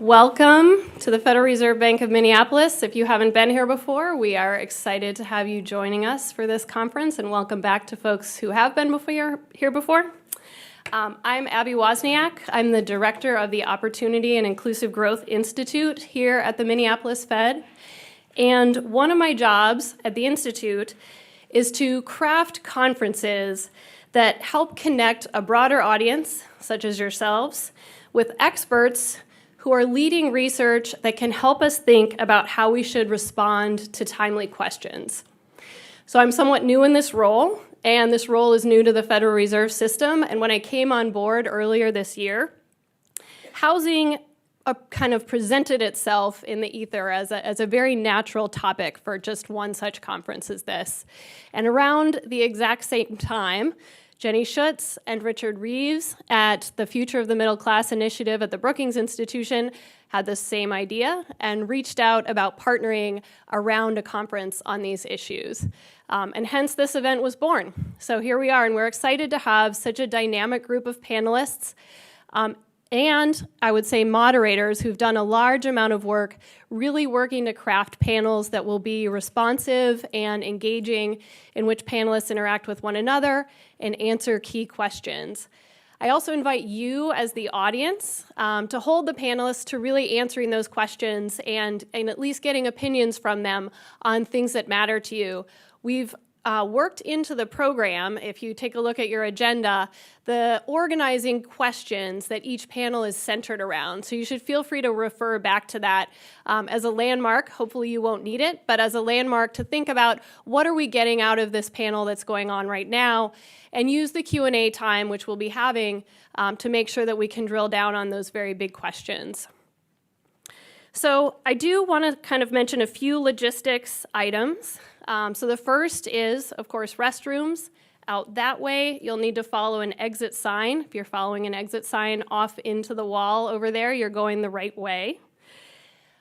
Welcome to the Federal Reserve Bank of Minneapolis. If you haven't been here before, we are excited to have you joining us for this conference, and welcome back to folks who have been here before. I'm Abby Wozniak. I'm the director of the Opportunity and Inclusive Growth Institute here at the Minneapolis Fed. And one of my jobs at the Institute is to craft conferences that help connect a broader audience, such as yourselves, with experts who are leading research that can help us think about how we should respond to timely questions. So I'm somewhat new in this role, and this role is new to the Federal Reserve System. And when I came on board earlier this year, housing kind of presented itself in the ether as a very natural topic for just one such conference as this. And around the exact same time, Jenny Schutz and Richard Reeves at the Future of the Middle Class Initiative at the Brookings Institution had the same idea and reached out about partnering around a conference on these issues. And hence this event was born. So here we are, and we're excited to have such a dynamic group of panelists and I would say moderators who've done a large amount of work really working to craft panels that will be responsive and engaging, in which panelists interact with one another and answer key questions. I also invite you as the audience to hold the panelists to really answering those questions and at least getting opinions from them on things that matter to you. We've worked into the program, if you take a look at your agenda, the organizing questions that each panel is centered around. So you should feel free to refer back to that as a landmark. Hopefully you won't need it, but as a landmark to think about what are we getting out of this panel that's going on right now, and use the Q&A time, which we'll be having, to make sure that we can drill down on those very big questions. So I do want to kind of mention a few logistics items. So the first is, of course, restrooms. Out that way, you'll need to follow an exit sign. If you're following an exit sign off into the wall over there, you're going the right way.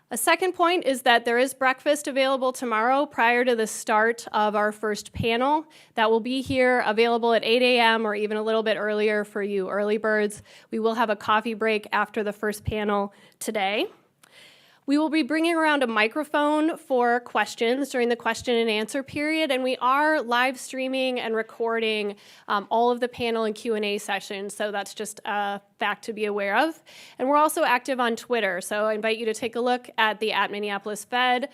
A second point is that there is breakfast available tomorrow prior to the start of our first panel. That will be here available at 8 a.m. or even a little bit earlier for you early birds. We will have a coffee break after the first panel today. We will be bringing around a microphone for questions during the question and answer period, and we are live streaming and recording all of the panel and Q&A sessions, so that's just a fact to be aware of. And we're also active on Twitter, so I invite you to take a look at the @Minneapolis Fed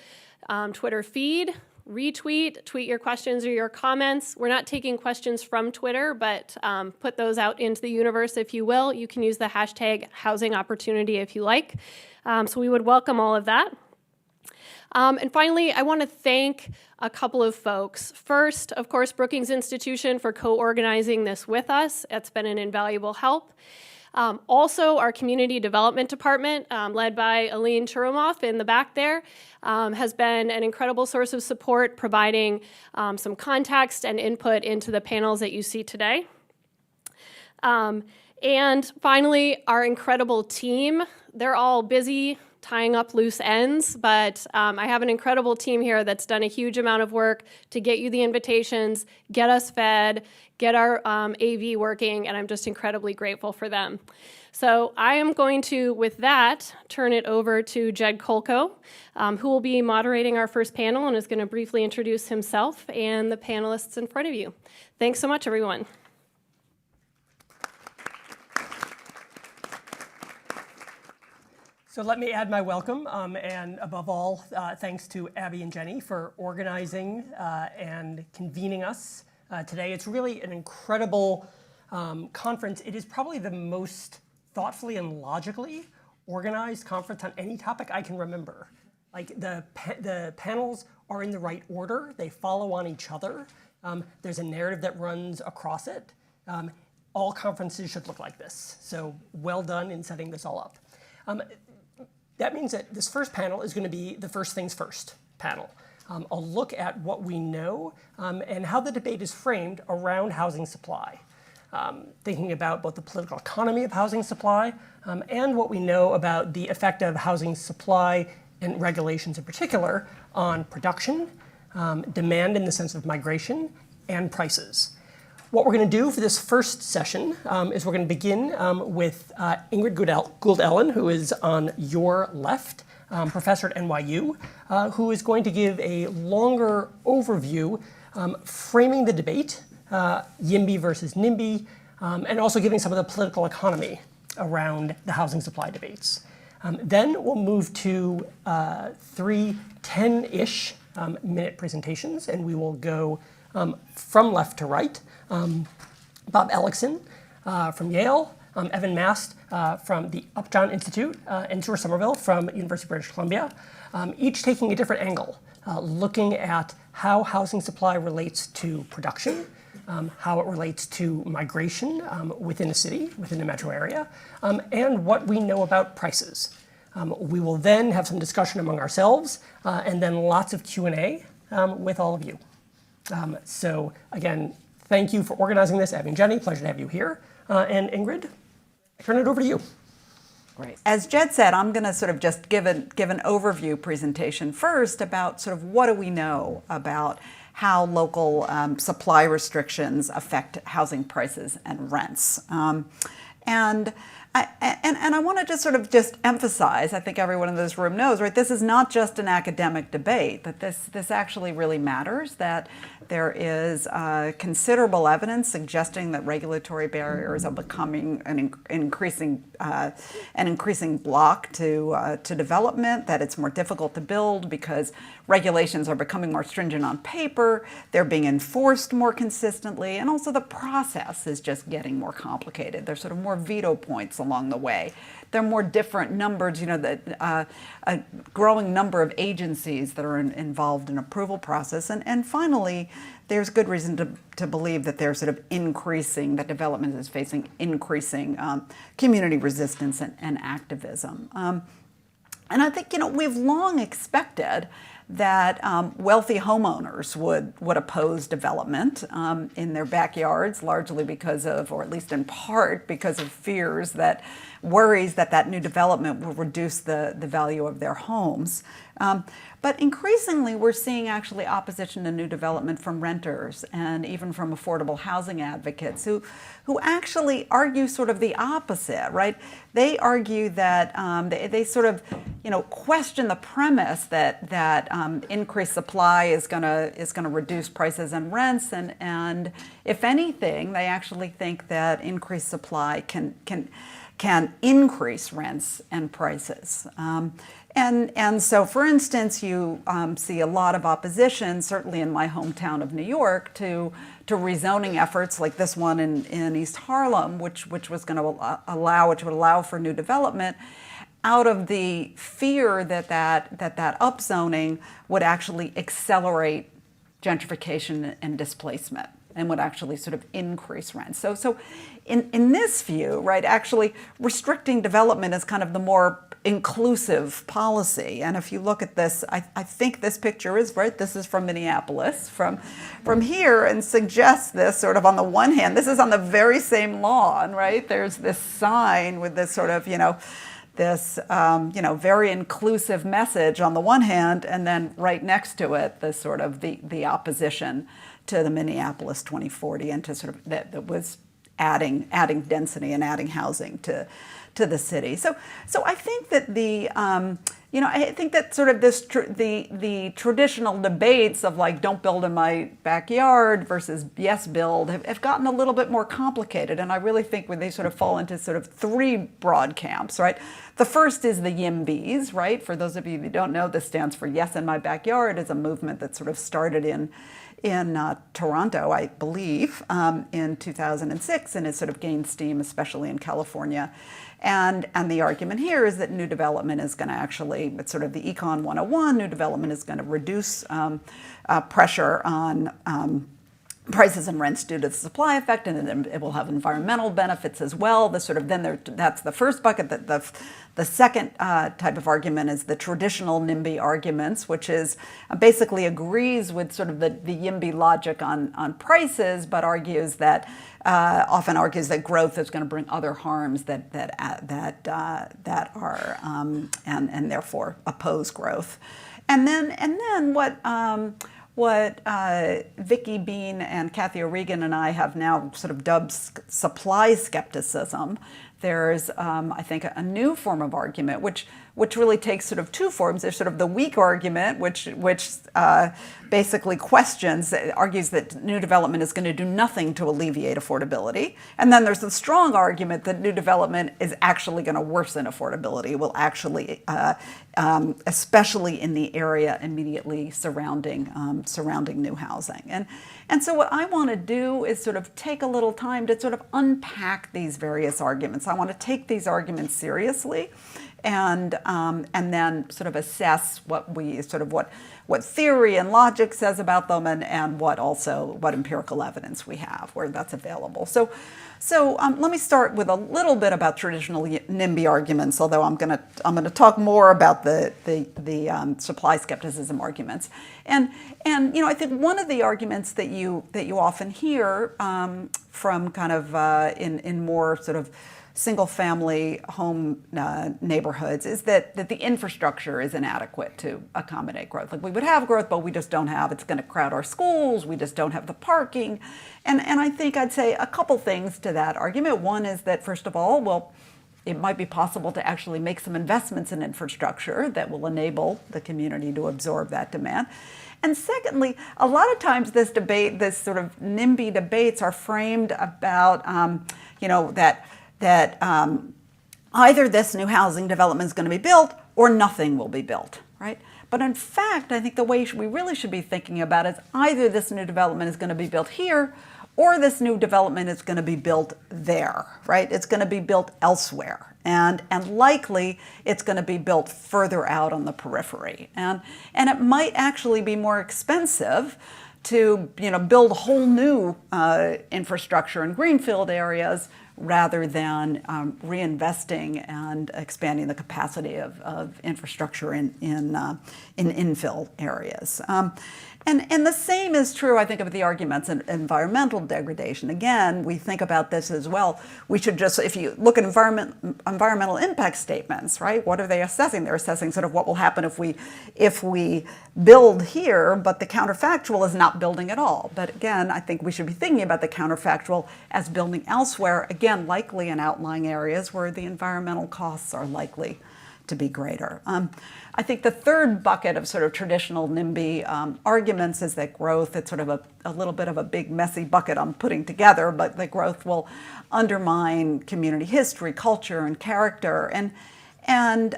Twitter feed. Retweet, tweet your questions or your comments. We're not taking questions from Twitter, but put those out into the universe if you will. You can use the hashtag housing opportunity if you like. So we would welcome all of that. And finally, I want to thank a couple of folks. First, of course, Brookings Institution for co-organizing this with us. It's been an invaluable help. Also, our Community Development Department, led by Aline Churumoff in the back there, has been an incredible source of support, providing some context and input into the panels that you see today. And finally, our incredible team. They're all busy tying up loose ends, but I have an incredible team here that's done a huge amount of work to get you the invitations, get us fed, get our AV working, and I'm just incredibly grateful for them. So I am going to, with that, turn it over to Jed Kolko, who will be moderating our first panel and is going to briefly introduce himself and the panelists in front of you. Thanks so much, everyone. So let me add my welcome, and above all, thanks to Abby and Jenny for organizing and convening us today. It's really an incredible conference. It is probably the most thoughtfully and logically organized conference on any topic I can remember. Like the panels are in the right order. They follow on each other. There's a narrative that runs across it. All conferences should look like this. So well done in setting this all up. That means that this first panel is going to be the first things first panel. I'll look at what we know and how the debate is framed around housing supply, thinking about both the political economy of housing supply and what we know about the effect of housing supply and regulations in particular on production, demand in the sense of migration, and prices. What we're going to do for this first session is we're going to begin with Ingrid Gould Ellen, who is on your left, professor at NYU, who is going to give a longer overview framing the debate, YIMBY versus NIMBY, and also giving some of the political economy around the housing supply debates. Then we'll move to 3 10-ish minute presentations, and we will go from left to right. Bob Ellickson from Yale, Evan Mast from the Upjohn Institute, and Tsur Somerville from University of British Columbia, each taking a different angle, looking at how housing supply relates to production, how it relates to migration within a city, within a metro area, and what we know about prices. We will then have some discussion among ourselves, and then lots of Q&A with all of you. So again, thank you for organizing this, Abby and Jenny. Pleasure to have you here. And Ingrid, I turn it over to you. Great. As Jed said, I'm going to sort of just give an overview presentation first about sort of what do we know about how local supply restrictions affect housing prices and rents. And I want to just emphasize, I think everyone in this room knows, right, this is not just an academic debate, that this actually really matters, that there is considerable evidence suggesting that regulatory barriers are becoming an increasing block to development, that it's more difficult to build because regulations are becoming more stringent on paper, they're being enforced more consistently, and also the process is just getting more complicated. There's sort of more veto points along the way. There are more different numbers, a growing number of agencies that are involved in approval process. And finally, there's good reason to believe that they're sort of increasing, that development is facing increasing community resistance and activism. And I think, we've long expected that wealthy homeowners would oppose development in their backyards, largely because of, or at least in part because of worries that new development will reduce the value of their homes. But increasingly, we're seeing actually opposition to new development from renters and even from affordable housing advocates who actually argue sort of the opposite, right? They argue that they sort of, question the premise that increased supply is gonna reduce prices and rents, and if anything, they actually think that increased supply can increase rents and prices. And so, for instance, you see a lot of opposition, certainly in my hometown of New York, to rezoning efforts like this one in East Harlem, which would allow for new development, out of the fear that upzoning would actually accelerate gentrification and displacement, and would actually sort of increase rents. So in this view, right, actually restricting development is kind of the more inclusive policy. And if you look at this, I think this picture is right. This is from Minneapolis, from here, and suggests this sort of, on the one hand, this is on the very same lawn, right? There's this sign with this sort of, this very inclusive message on the one hand, and then right next to it, the sort of the opposition to the Minneapolis 2040, and to sort of that was adding density and adding housing to the city. So I think that I think that sort of the traditional debates of like don't build in my backyard versus yes build have gotten a little bit more complicated, and I really think when they sort of fall into sort of 3 broad camps, right? The first is the YIMBYs, right? For those of you who don't know, this stands for Yes in My Backyard. Is a movement that sort of started in Toronto, I believe, in 2006, and has sort of gained steam, especially in California. And the argument here is that new development is going to actually, it's sort of the Econ 101, new development is going to reduce pressure on prices and rents due to the supply effect, and then it will have environmental benefits as well. That's the first bucket. The second type of argument is the traditional NIMBY arguments, which is basically agrees with sort of the YIMBY logic on prices, but often argues that growth is going to bring other harms that are and therefore oppose growth. And then Vicki Bean and Kathy O'Regan and I have now sort of dubbed supply skepticism. There's, I think, a new form of argument, which really takes sort of two forms. There's sort of the weak argument, which basically argues that new development is going to do nothing to alleviate affordability. And then there's the strong argument that new development is actually going to worsen affordability, will actually, especially in the area immediately surrounding new housing. And so what I want to do is sort of take a little time to sort of unpack these various arguments. I want to take these arguments seriously and then sort of assess what theory and logic says about them and what empirical evidence we have where that's available. So let me start with a little bit about traditional NIMBY arguments, although I'm going to talk more about the supply skepticism arguments. And I think one of the arguments that you often hear from kind of in more sort of single-family home neighborhoods is that the infrastructure is inadequate to accommodate growth. Like, we would have growth, but we just don't have. It's going to crowd our schools. We just don't have the parking. And I think I'd say a couple things to that argument. One is that, first of all, well, it might be possible to actually make some investments in infrastructure that will enable the community to absorb that demand. And secondly, a lot of times this sort of NIMBY debates are framed about, that either this new housing development is going to be built or nothing will be built, right? But in fact, I think the way we really should be thinking about it is either this new development is going to be built here or this new development is going to be built there, right? It's going to be built elsewhere. And likely it's going to be built further out on the periphery. And it might actually be more expensive to build whole new infrastructure in greenfield areas rather than reinvesting and expanding the capacity of infrastructure in infill areas. And the same is true, I think, of the arguments in environmental degradation. Again, we think about this as well. We should just, if you look at environmental impact statements, right? What are they assessing? They're assessing sort of what will happen if we build here, but the counterfactual is not building at all. But again, I think we should be thinking about the counterfactual as building elsewhere, again, likely in outlying areas where the environmental costs are likely to be greater. I think the third bucket of sort of traditional NIMBY arguments is that growth, it's sort of a little bit of a big messy bucket I'm putting together, but that growth will undermine community history, culture, and character. And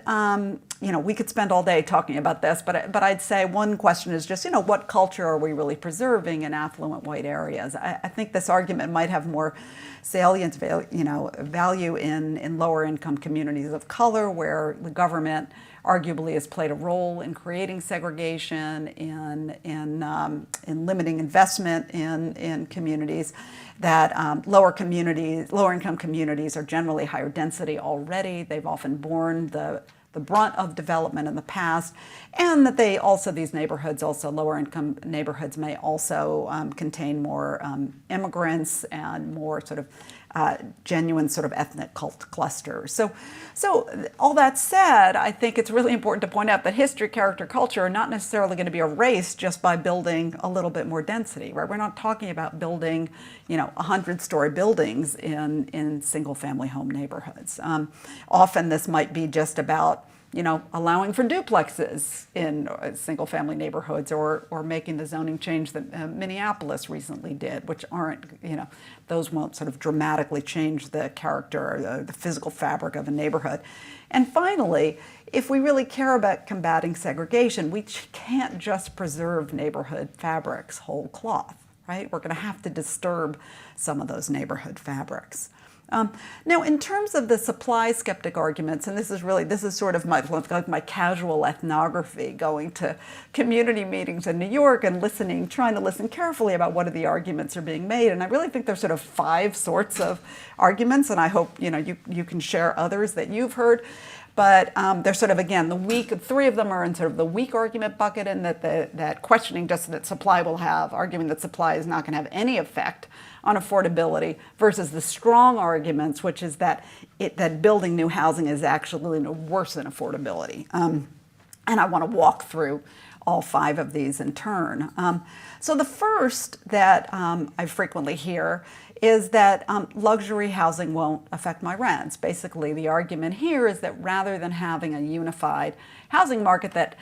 we could spend all day talking about this, but I'd say one question is just, what culture are we really preserving in affluent white areas? I think this argument might have more salient value in lower income communities of color, where the government arguably has played a role in creating segregation, in limiting investment in communities, that lower income communities are generally higher density already. They've often borne the brunt of development in the past, and that these neighborhoods, also lower income neighborhoods, may also contain more immigrants and more sort of genuine sort of ethnic clusters. So all that said, I think it's really important to point out that history, character, culture are not necessarily going to be erased just by building a little bit more density, right? We're not talking about building, 100-story buildings in single-family home neighborhoods. Often this might be just about allowing for duplexes in single-family neighborhoods, or making the zoning change that Minneapolis recently did, which aren't, those won't sort of dramatically change the character, the physical fabric of a neighborhood. And finally, if we really care about combating segregation, we can't just preserve neighborhood fabrics whole cloth, right? We're going to have to disturb some of those neighborhood fabrics. Now, in terms of the supply skeptic arguments, and this is sort of my casual ethnography, going to community meetings in New York and trying to listen carefully about what are the arguments are being made. And I really think there's sort of 5 sorts of arguments, and I hope you can share others that you've heard. But they're sort of, again, the weak. 3 of them are in sort of the weak argument bucket, and that questioning just that supply will have, arguing that supply is not going to have any effect on affordability, versus the strong arguments, which is that building new housing is actually going to worsen affordability. And I want to walk through all 5 of these in turn. So the first that I frequently hear is that luxury housing won't affect my rents. Basically, the argument here is that rather than having a unified housing market, that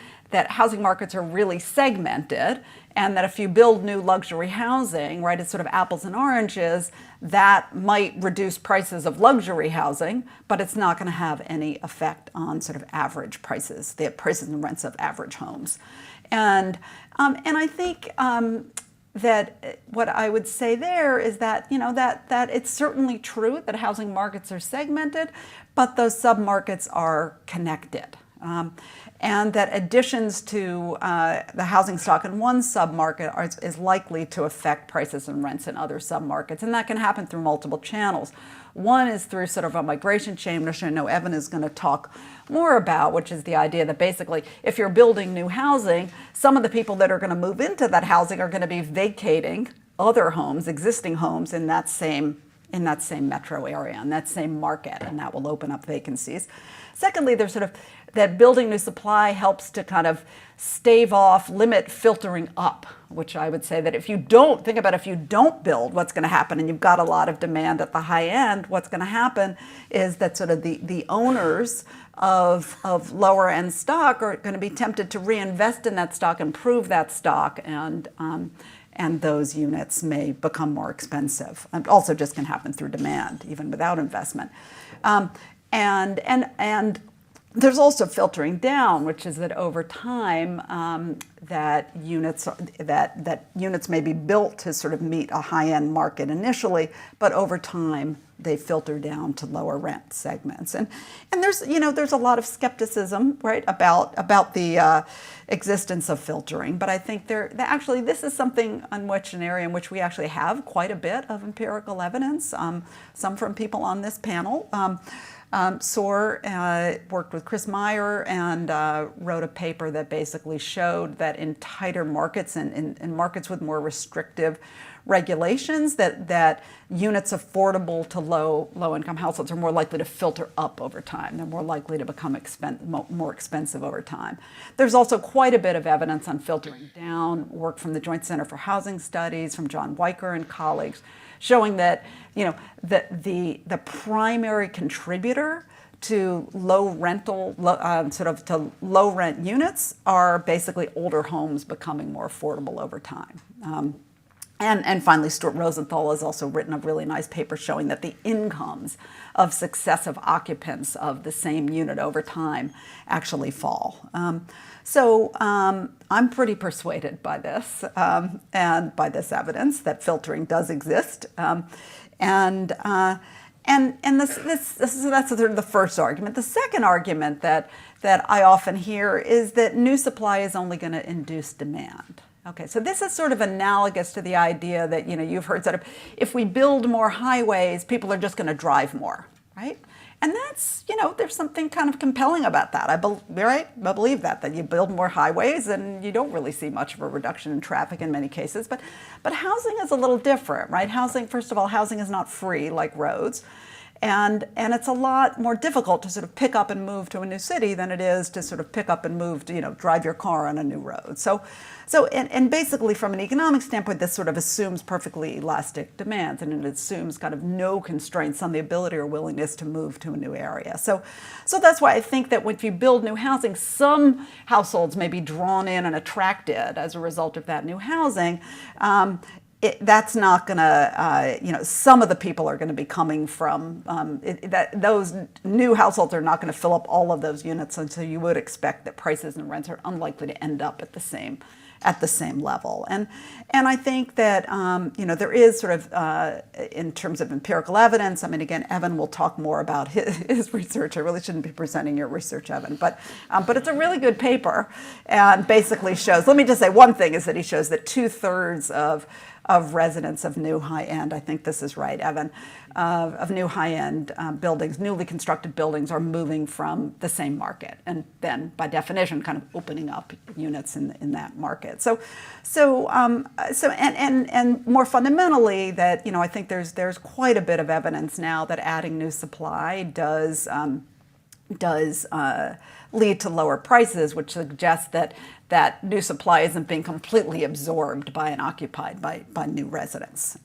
housing markets are really segmented, and that if you build new luxury housing, right, it's sort of apples and oranges, that might reduce prices of luxury housing, but it's not going to have any effect on sort of average prices, the prices and rents of average homes. And I think that what I would say there is that, that it's certainly true that housing markets are segmented, but those submarkets are connected. And that additions to the housing stock in one submarket is likely to affect prices and rents in other submarkets. And that can happen through multiple channels. One is through sort of a migration chain, which I know Evan is going to talk more about, which is the idea that basically if you're building new housing, some of the people that are going to move into that housing are going to be vacating other homes, existing homes in that same metro area, in that same market, and that will open up vacancies. Secondly, there's sort of that building new supply helps to kind of stave off, limit filtering up, which I would say that if you don't build, what's going to happen, and you've got a lot of demand at the high end, what's going to happen is that sort of the owners of lower end stock are going to be tempted to reinvest in that stock, improve that stock, and those units may become more expensive. And also just can happen through demand, even without investment. And there's also filtering down, which is that over time that units may be built to sort of meet a high-end market initially, but over time they filter down to lower rent segments. And there's a lot of skepticism, right, about the existence of filtering, but I think this is something an area in which we actually have quite a bit of empirical evidence, some from people on this panel. Tsur worked with Chris Meyer and wrote a paper that basically showed that in tighter markets and in markets with more restrictive regulations, that units affordable to low-income households are more likely to filter up over time. They're more likely to become more expensive over time. There's also quite a bit of evidence on filtering down, work from the Joint Center for Housing Studies, from John Weicker and colleagues, showing that the primary contributor to low rent units are basically older homes becoming more affordable over time. And finally, Stuart Rosenthal has also written a really nice paper showing that the incomes of successive occupants of the same unit over time actually fall. So I'm pretty persuaded by this and by this evidence that filtering does exist. And that's sort of the first argument. The second argument that I often hear is that new supply is only going to induce demand. Okay, so this is sort of analogous to the idea that you've heard sort of, if we build more highways, people are just going to drive more, right? And that's, there's something kind of compelling about that. I believe that you build more highways and you don't really see much of a reduction in traffic in many cases. But housing is a little different, right? First of all, housing is not free like roads. And it's a lot more difficult to sort of pick up and move to a new city than it is to sort of pick up and move to, drive your car on a new road. So basically from an economic standpoint, this sort of assumes perfectly elastic demands, and it assumes kind of no constraints on the ability or willingness to move to a new area. So that's why I think that if you build new housing, some households may be drawn in and attracted as a result of that new housing. That's not going to, some of the people are going to be coming from, those new households are not going to fill up all of those units, and so you would expect that prices and rents are unlikely to end up at the same level. And I think that, there is sort of, in terms of empirical evidence, I mean, again, Evan will talk more about his research. I really shouldn't be presenting your research, Evan, but it's a really good paper and basically shows, let me just say one thing, is that he shows that 2/3 of residents of new high-end, I think this is right, Evan, of new high-end buildings, newly constructed buildings are moving from the same market, and then by definition kind of opening up units in that market. So more fundamentally, that I think there's quite a bit of evidence now that adding new supply does does lead to lower prices, which suggests that new supply isn't being completely absorbed by and occupied by new residents.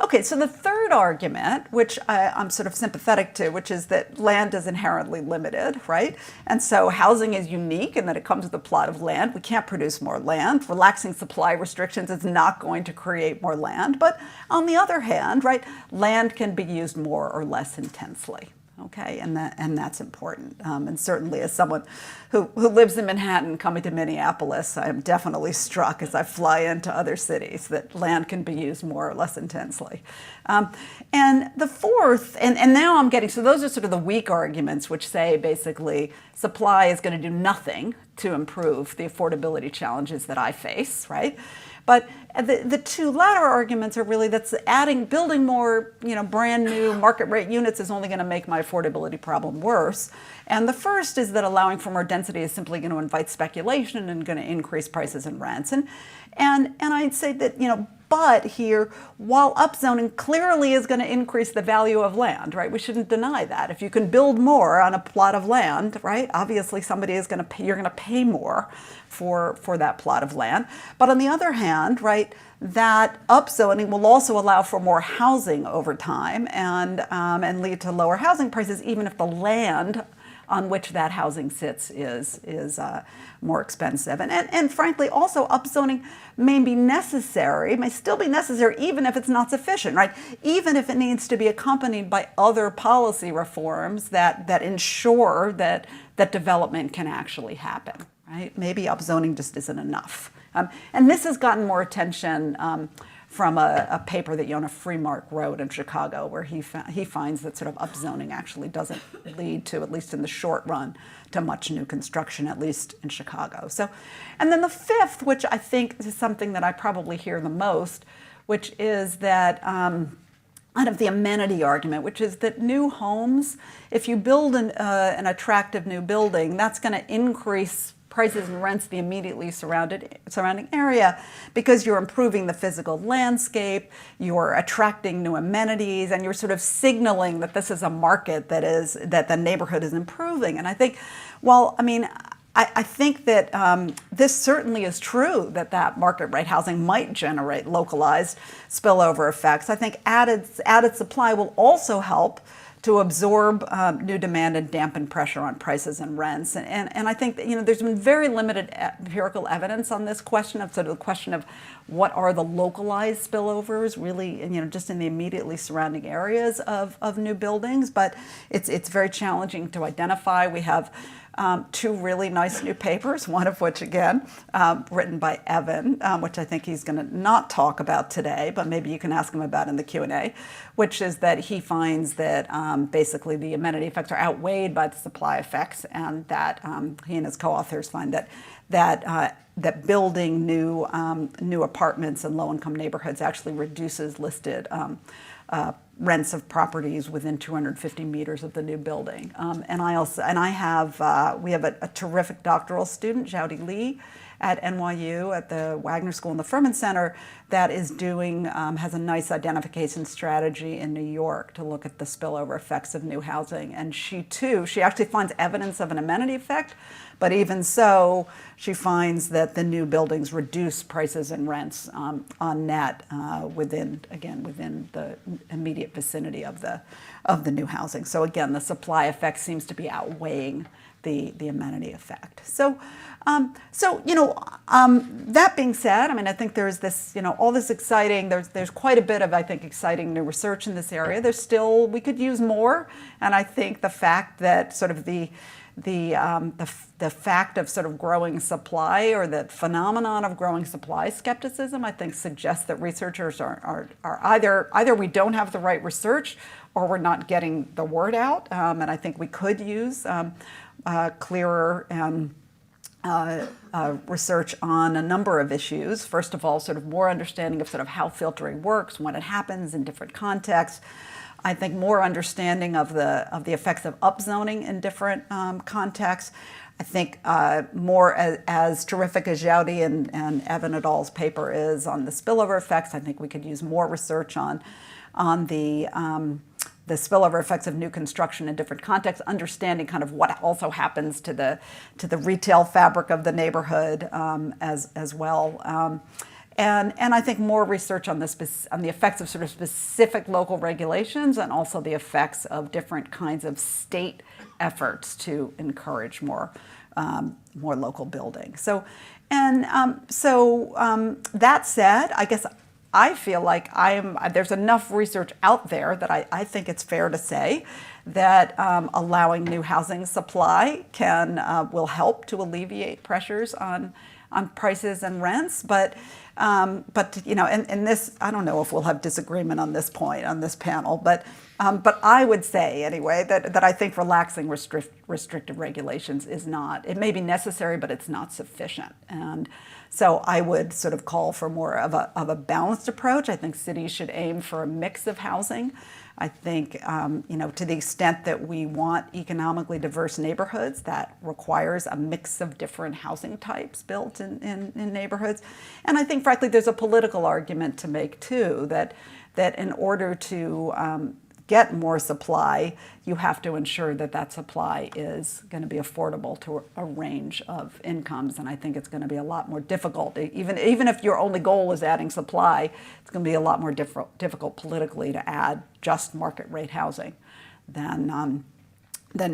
Okay, so the third argument, which I'm sort of sympathetic to, which is that land is inherently limited, right? And so housing is unique in that it comes with a plot of land. We can't produce more land. Relaxing supply restrictions is not going to create more land. But on the other hand, right, land can be used more or less intensely. Okay, and that's important. And certainly as someone who lives in Manhattan coming to Minneapolis, I am definitely struck as I fly into other cities that land can be used more or less intensely. And the fourth, and now I'm getting, so those are sort of the weak arguments which say basically supply is going to do nothing to improve the affordability challenges that I face, right? But the two latter arguments are really that's building more, brand new market rate units is only going to make my affordability problem worse. And the first is that allowing for more density is simply going to invite speculation and going to increase prices and rents. And I'd say that, but here, while upzoning clearly is going to increase the value of land, right? We shouldn't deny that. If you can build more on a plot of land, right? Obviously somebody is going to pay, you're going to pay more for that plot of land. But on the other hand, right, that upzoning will also allow for more housing over time and lead to lower housing prices, even if the land on which that housing sits is more expensive. And frankly, also upzoning may still be necessary even if it's not sufficient, right? Even if it needs to be accompanied by other policy reforms that ensure that development can actually happen, right? Maybe upzoning just isn't enough. And this has gotten more attention from a paper that Yonah Freemark wrote in Chicago, where he finds that sort of upzoning actually doesn't lead to, at least in the short run, to much new construction, at least in Chicago. So, and then the fifth, which I think is something that I probably hear the most, which is that kind of the amenity argument, which is that new homes, if you build an attractive new building, that's going to increase prices and rents the immediately surrounding area because you're improving the physical landscape, you're attracting new amenities, and you're sort of signaling that this is a market that the neighborhood is improving. And I think, I think that this certainly is true that market rate housing might generate localized spillover effects. I think added supply will also help to absorb new demand and dampen pressure on prices and rents. And I think that, there's been very limited empirical evidence on this question of the question of what are the localized spillovers really, just in the immediately surrounding areas of new buildings. But it's very challenging to identify. We have two really nice new papers, one of which, again, written by Evan, which I think he's going to not talk about today, but maybe you can ask him about in the Q&A, which is that he finds that basically the amenity effects are outweighed by the supply effects, and that he and his co-authors find that building new apartments in low-income neighborhoods actually reduces listed rents of properties within 250 meters of the new building. We have a terrific doctoral student, Xiaodi Li, at NYU at the Wagner School and the Furman Center that is has a nice identification strategy in New York to look at the spillover effects of new housing. And she actually finds evidence of an amenity effect, but even so, she finds that the new buildings reduce prices and rents on net within the immediate vicinity of the new housing. So again, the supply effect seems to be outweighing the amenity effect. So that being said, I think there's this, all this exciting, there's quite a bit of, I think, exciting new research in this area. We could use more. And I think the fact that sort of the fact of sort of growing supply, or the phenomenon of growing supply skepticism, I think suggests that researchers are either we don't have the right research or we're not getting the word out. And I think we could use clearer research on a number of issues. First of all, sort of more understanding of sort of how filtering works, when it happens in different contexts. I think more understanding of the effects of upzoning in different contexts. I think more as terrific as Xiaodi and Evan et al.'s paper is on the spillover effects, I think we could use more research on the the spillover effects of new construction in different contexts, understanding kind of what also happens to the retail fabric of the neighborhood as well. And I think more research on the effects of sort of specific local regulations and also the effects of different kinds of state efforts to encourage more local building. So that said, I guess I feel like there's enough research out there that I think it's fair to say that allowing new housing supply will help to alleviate pressures on prices and rents, but and this, I don't know if we'll have disagreement on this point on this panel, but I would say anyway that I think relaxing restrictive regulations is not. It may be necessary, but it's not sufficient. And so I would sort of call for more of a balanced approach. I think cities should aim for a mix of housing. I think, to the extent that we want economically diverse neighborhoods, that requires a mix of different housing types built in neighborhoods. And I think, frankly, there's a political argument to make, too, that in order to get more supply, you have to ensure that supply is going to be affordable to a range of incomes. And I think it's going to be a lot more difficult. Even if your only goal is adding supply, it's going to be a lot more difficult politically to add just market rate housing than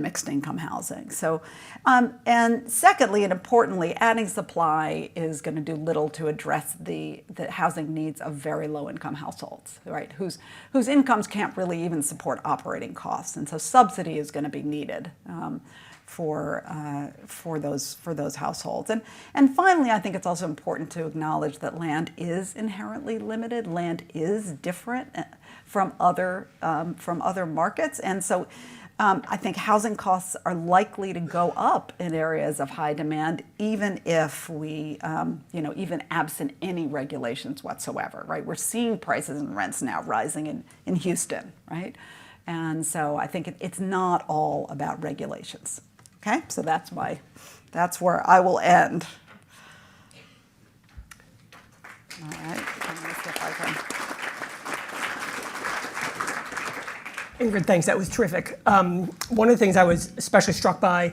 mixed income housing. So, and secondly and importantly, adding supply is going to do little to address the housing needs of very low income households, right? Whose incomes can't really even support operating costs, and so subsidy is going to be needed for those households. And finally, I think it's also important to acknowledge that land is inherently limited. Land is different from other markets, and so. I think housing costs are likely to go up in areas of high demand, even if we, even absent any regulations whatsoever, right? We're seeing prices and rents now rising in Houston, right? And so I think it's not all about regulations, okay? So that's where I will end. All right, I'm gonna see if I can. Ingrid, thanks. That was terrific. One of the things I was especially struck by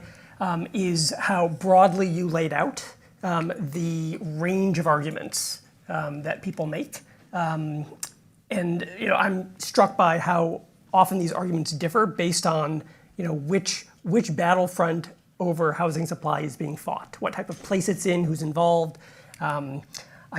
is how broadly you laid out the range of arguments that people make. And I'm struck by how often these arguments differ based on which battlefront over housing supply is being fought, what type of place it's in, who's involved. I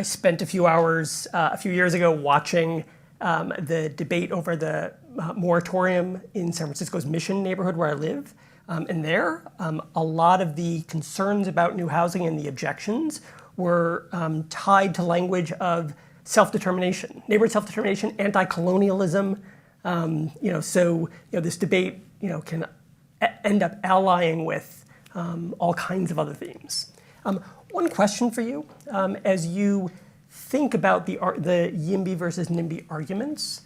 spent a few hours a few years ago watching the debate over the moratorium in San Francisco's Mission neighborhood where I live. And there, a lot of the concerns about new housing and the objections were tied to language of self-determination, neighborhood self-determination, anti-colonialism. So this debate can end up allying with all kinds of other themes. One question for you, as you think about the YIMBY versus NIMBY arguments,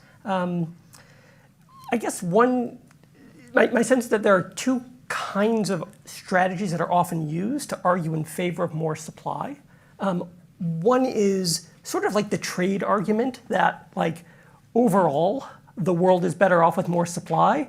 I guess my sense is that there are two kinds of strategies that are often used to argue in favor of more supply. One is sort of like the trade argument that, like, overall, the world is better off with more supply.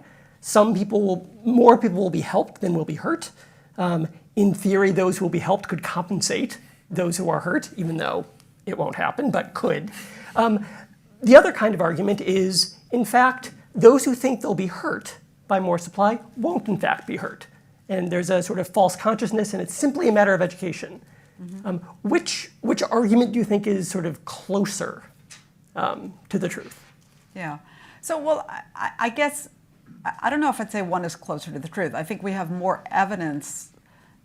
More people will be helped than will be hurt. In theory, those who will be helped could compensate those who are hurt, even though it won't happen, but could. The other kind of argument is, in fact, those who think they'll be hurt by more supply won't in fact be hurt. And there's a sort of false consciousness, and it's simply a matter of education. Mm-hmm. Which argument do you think is sort of closer to the truth? Yeah. So, well, I guess, I don't know if I'd say one is closer to the truth. I think we have more evidence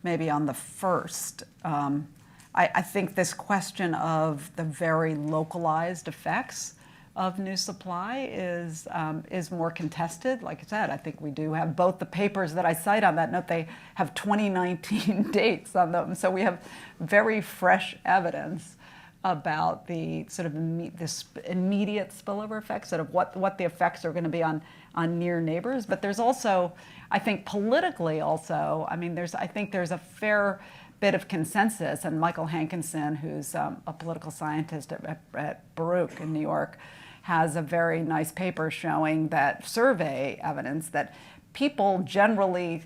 maybe on the first. I think this question of the very localized effects of new supply is more contested. Like I said, I think we do have both the papers that I cite on that note, they have 2019 dates on them. So we have very fresh evidence about the sort of this immediate spillover effects, sort of what the effects are going to be on near neighbors. But there's also, I think politically also, I think there's a fair bit of consensus, and Michael Hankinson, who's a political scientist at Baruch in New York, has a very nice paper showing that survey evidence that people generally,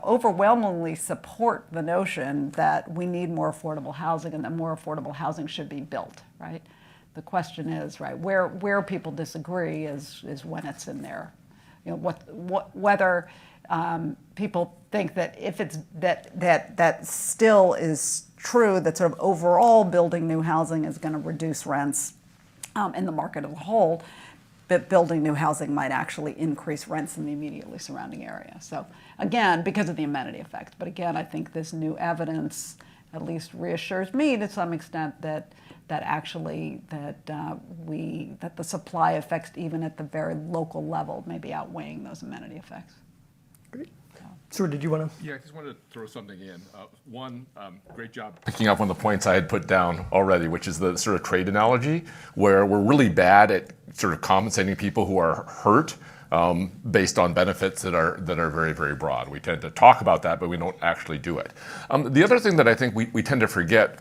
overwhelmingly support the notion that we need more affordable housing and that more affordable housing should be built, right? The question is, right, where people disagree is when it's in there. Whether people think that if it's that still is true, that sort of overall building new housing is going to reduce rents in the market as a whole, but building new housing might actually increase rents in the immediately surrounding area. So again, because of the amenity effect. But again, I think this new evidence at least reassures me to some extent that the supply effects, even at the very local level, may be outweighing those amenity effects. Great. Tsur, did you want to? Yeah, I just wanted to throw something in. One, great job picking up one of the points I had put down already, which is the sort of trade analogy, where we're really bad at sort of compensating people who are hurt based on benefits that are very, very broad. We tend to talk about that, but we don't actually do it. The other thing that I think we tend to forget,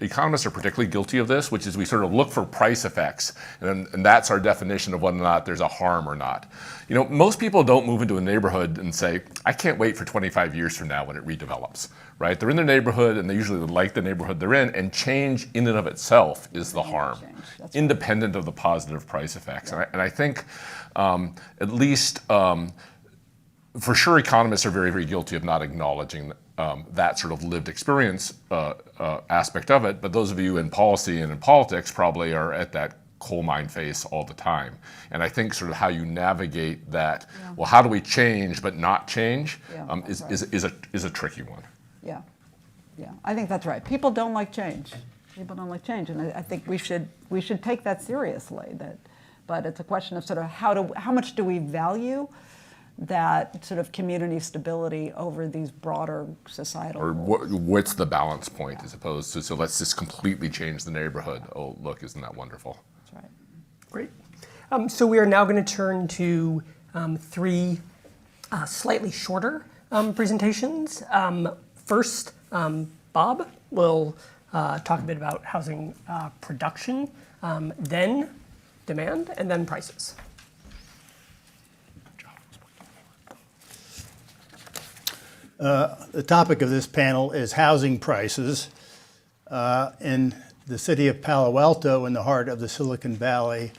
economists are particularly guilty of this, which is we sort of look for price effects, and that's our definition of whether or not there's a harm or not. Most people don't move into a neighborhood and say, I can't wait for 25 years from now when it redevelops, right? They're in their neighborhood and they usually like the neighborhood they're in, and change in and of itself is the harm, independent of the positive price effects. Yeah. And I think at least for sure economists are very, very guilty of not acknowledging that sort of lived experience aspect of it, but those of you in policy and in politics probably are at that coal mine face all the time. And I think sort of how you navigate that, well, how do we change but not change, is a tricky one. Yeah, I think that's right. People don't like change. And I think we should take that seriously. But it's a question of sort of how much do we value that sort of community stability over these broader societal Or goals. what's the balance point as opposed to, so let's just completely change the neighborhood. Oh, look, isn't that wonderful? That's right. Great. So we are now going to turn to three slightly shorter presentations. First, Bob will talk a bit about housing production, then demand, and then prices. The topic of this panel is housing prices. In the city of Palo Alto, in the heart of the Silicon Valley,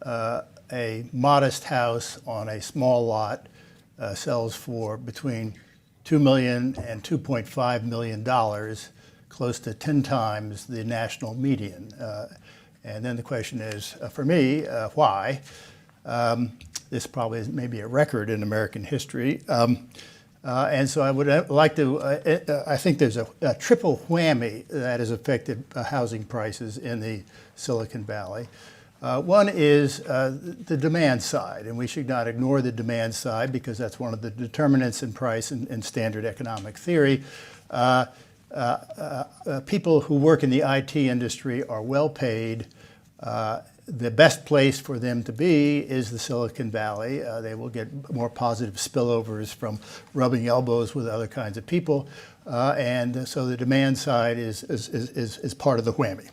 a modest house on a small lot sells for between $2 million and $2.5 million, close to 10 times the national median. And then the question is, for me, why? This probably is maybe a record in American history. And so I would like to, I think there's a triple whammy that has affected housing prices in the Silicon Valley. One is the demand side, and we should not ignore the demand side because that's one of the determinants in price in standard economic theory. People who work in the IT industry are well paid. The best place for them to be is the Silicon Valley. They will get more positive spillovers from rubbing elbows with other kinds of people. And so the demand side is part of the whammy.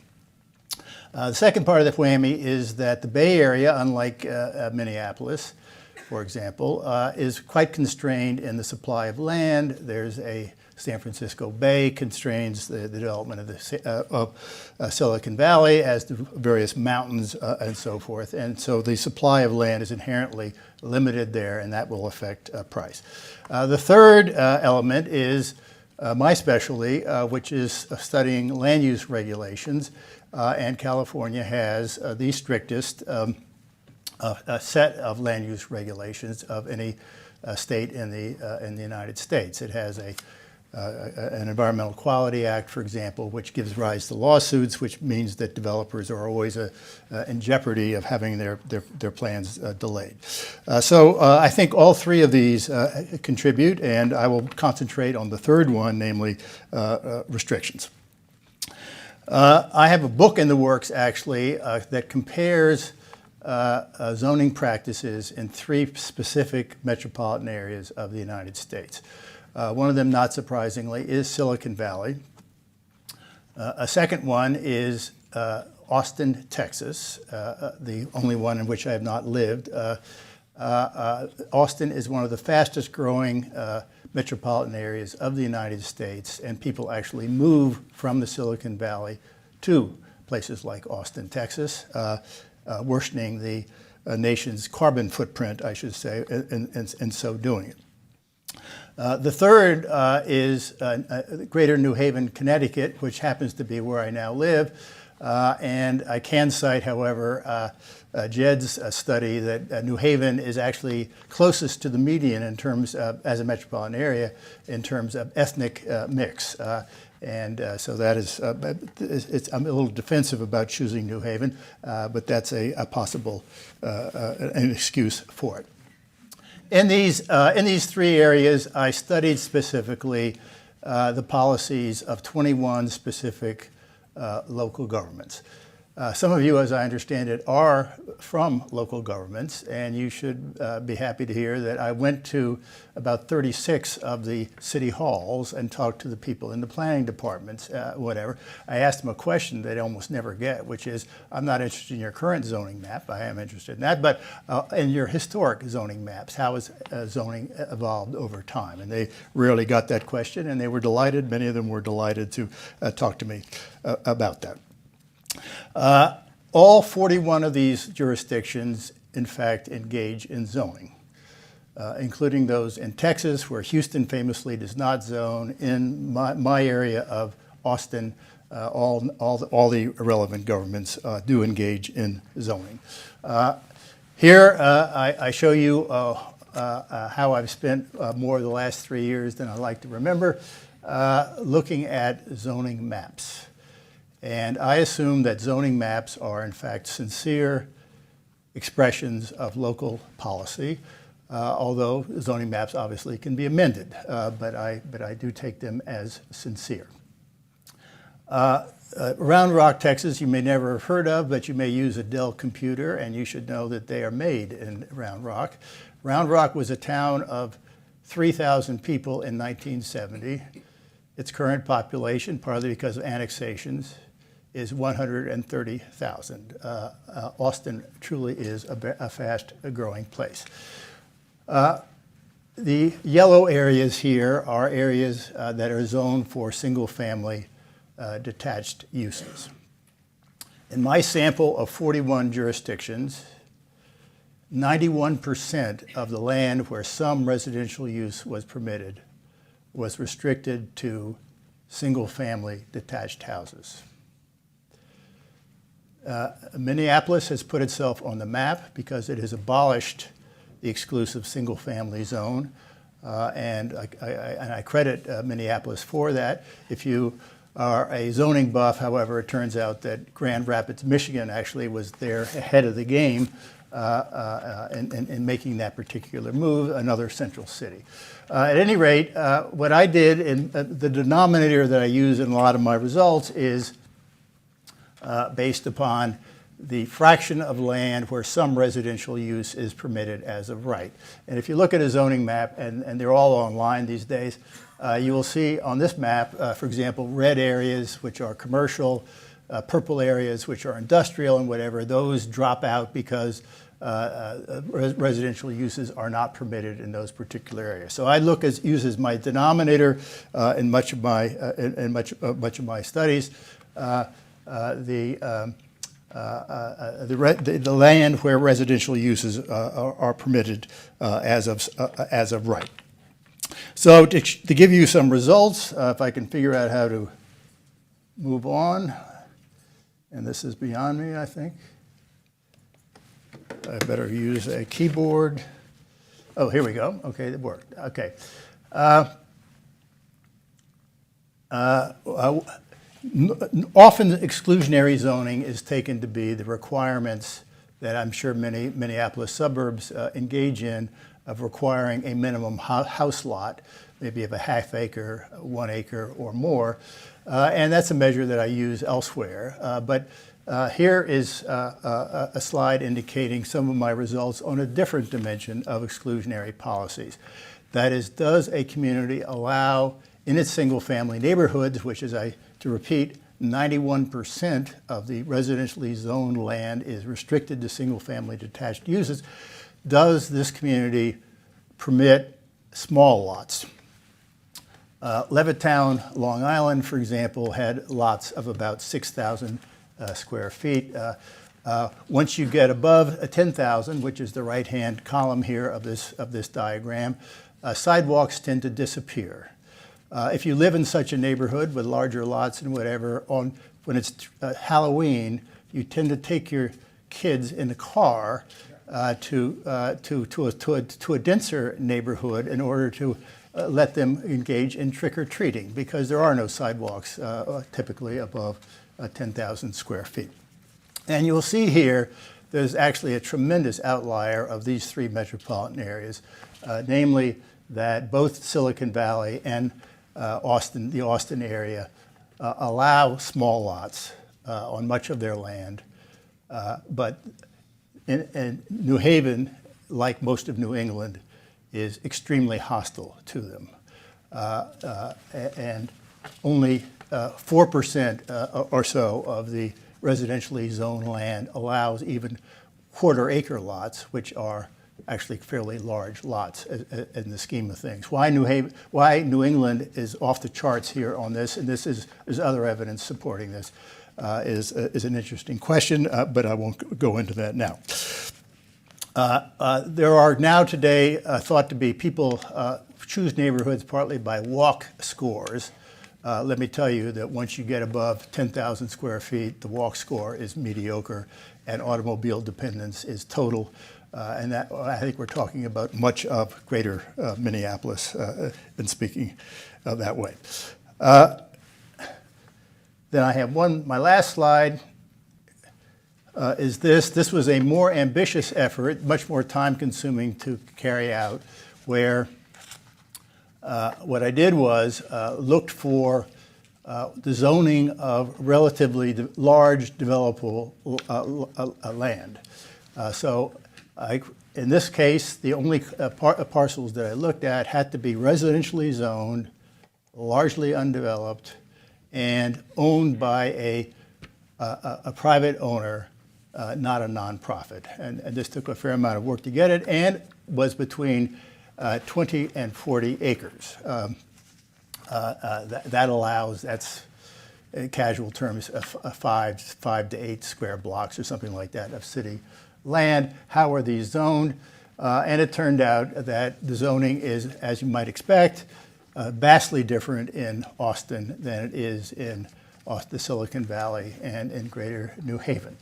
The second part of the whammy is that the Bay Area, unlike Minneapolis, for example, is quite constrained in the supply of land. There's a San Francisco Bay constrains the development of Silicon Valley, as do various mountains and so forth. And so the supply of land is inherently limited there, and that will affect price. The third element is my specialty, which is studying land use regulations. And California has the strictest set of land use regulations of any state in the United States. It has an Environmental Quality Act, for example, which gives rise to lawsuits, which means that developers are always in jeopardy of having their plans delayed. So I think all three of these contribute, and I will concentrate on the third one, namely restrictions. I have a book in the works, actually, that compares zoning practices in three specific metropolitan areas of the United States. One of them, not surprisingly, is Silicon Valley. A second one is Austin, Texas, the only one in which I have not lived. Austin is one of the fastest growing metropolitan areas of the United States, and people actually move from the Silicon Valley to places like Austin, Texas, worsening the nation's carbon footprint, I should say, in so doing it. The third is Greater New Haven, Connecticut, which happens to be where I now live. And I can cite, however, Jed's study that New Haven is actually closest to the median in terms of, as a metropolitan area, in terms of ethnic mix. So that is, I'm a little defensive about choosing New Haven, but that's a possible an excuse for it. In these three areas, I studied specifically the policies of 21 specific local governments. Some of you, as I understand it, are from local governments, and you should be happy to hear that I went to about 36 of the city halls and talked to the people in the planning departments, whatever. I asked them a question they almost never get, which is, I'm not interested in your current zoning map, I am interested in that, but in your historic zoning maps, how has zoning evolved over time? And they rarely got that question, and they were delighted, many of them were delighted to talk to me about that. All 41 of these jurisdictions, in fact, engage in zoning, including those in Texas, where Houston famously does not zone. In my area of Austin, all the relevant governments do engage in zoning. Here, I show you how I've spent more of the last 3 years than I like to remember, looking at zoning maps. And I assume that zoning maps are, in fact, sincere expressions of local policy, although zoning maps obviously can be amended, but I do take them as sincere. Round Rock, Texas, you may never have heard of, but you may use a Dell computer, and you should know that they are made in Round Rock. Round Rock was a town of 3,000 people in 1970. Its current population, partly because of annexations, is 130,000. Austin truly is a fast-growing place. The yellow areas here are areas that are zoned for single-family detached uses. In my sample of 41 jurisdictions, 91% of the land where some residential use was permitted was restricted to single-family detached houses. Minneapolis has put itself on the map because it has abolished the exclusive single-family zone, and I credit Minneapolis for that. If you are a zoning buff, however, it turns out that Grand Rapids, Michigan actually was there ahead of the game in making that particular move, another central city. At any rate, what I did, and the denominator that I use in a lot of my results is based upon the fraction of land where some residential use is permitted as of right. And if you look at a zoning map, and they're all online these days, you will see on this map, for example, red areas which are commercial, purple areas which are industrial and whatever, those drop out because residential uses are not permitted in those particular areas. So I use as my denominator in much of my studies the land where residential uses are permitted as of right. So to give you some results, if I can figure out how to move on, and this is beyond me, I think. I better use a keyboard. Oh, here we go. Okay, it worked. Okay. Often exclusionary zoning is taken to be the requirements that I'm sure many Minneapolis suburbs engage in, of requiring a minimum house lot, maybe of a half acre, 1 acre or more. And that's a measure that I use elsewhere. But here is a slide indicating some of my results on a different dimension of exclusionary policies. That is, does a community allow in its single-family neighborhoods, which is, to repeat, 91% of the residentially zoned land is restricted to single-family detached uses, does this community permit small lots. Levittown, Long Island, for example, had lots of about 6,000 square feet. Once you get above 10,000, which is the right-hand column here of this diagram, sidewalks tend to disappear. If you live in such a neighborhood with larger lots and whatever, when it's Halloween, you tend to take your kids in the car to a denser neighborhood in order to let them engage in trick-or-treating, because there are no sidewalks typically above 10,000 square feet. And you'll see here there's actually a tremendous outlier of these three metropolitan areas, namely that both Silicon Valley and the Austin area allow small lots on much of their land, but in New Haven, like most of New England, is extremely hostile to them. And only 4% or so of the residentially zoned land allows even quarter-acre lots, which are actually fairly large lots in the scheme of things. Why New England is off the charts here on this, and there's other evidence supporting this, is an interesting question, but I won't go into that now. There are now today thought to be people choose neighborhoods partly by walk scores. Let me tell you that once you get above 10,000 square feet, the walk score is mediocre and automobile dependence is total. And that, I think we're talking about much of greater Minneapolis in speaking that way. Then I have my last slide is this. This was a more ambitious effort, much more time consuming to carry out, where what I did was looked for the zoning of relatively large developable land. In this case, the only parcels that I looked at had to be residentially zoned, largely undeveloped, and owned by a private owner, not a nonprofit. And this took a fair amount of work to get it, and was between 20 and 40 acres. That allows, that's in casual terms, 5 to 8 square blocks or something like that of city land. How are these zoned? And it turned out that the zoning is, as you might expect, vastly different in Austin than it is in the Silicon Valley and in greater New Haven.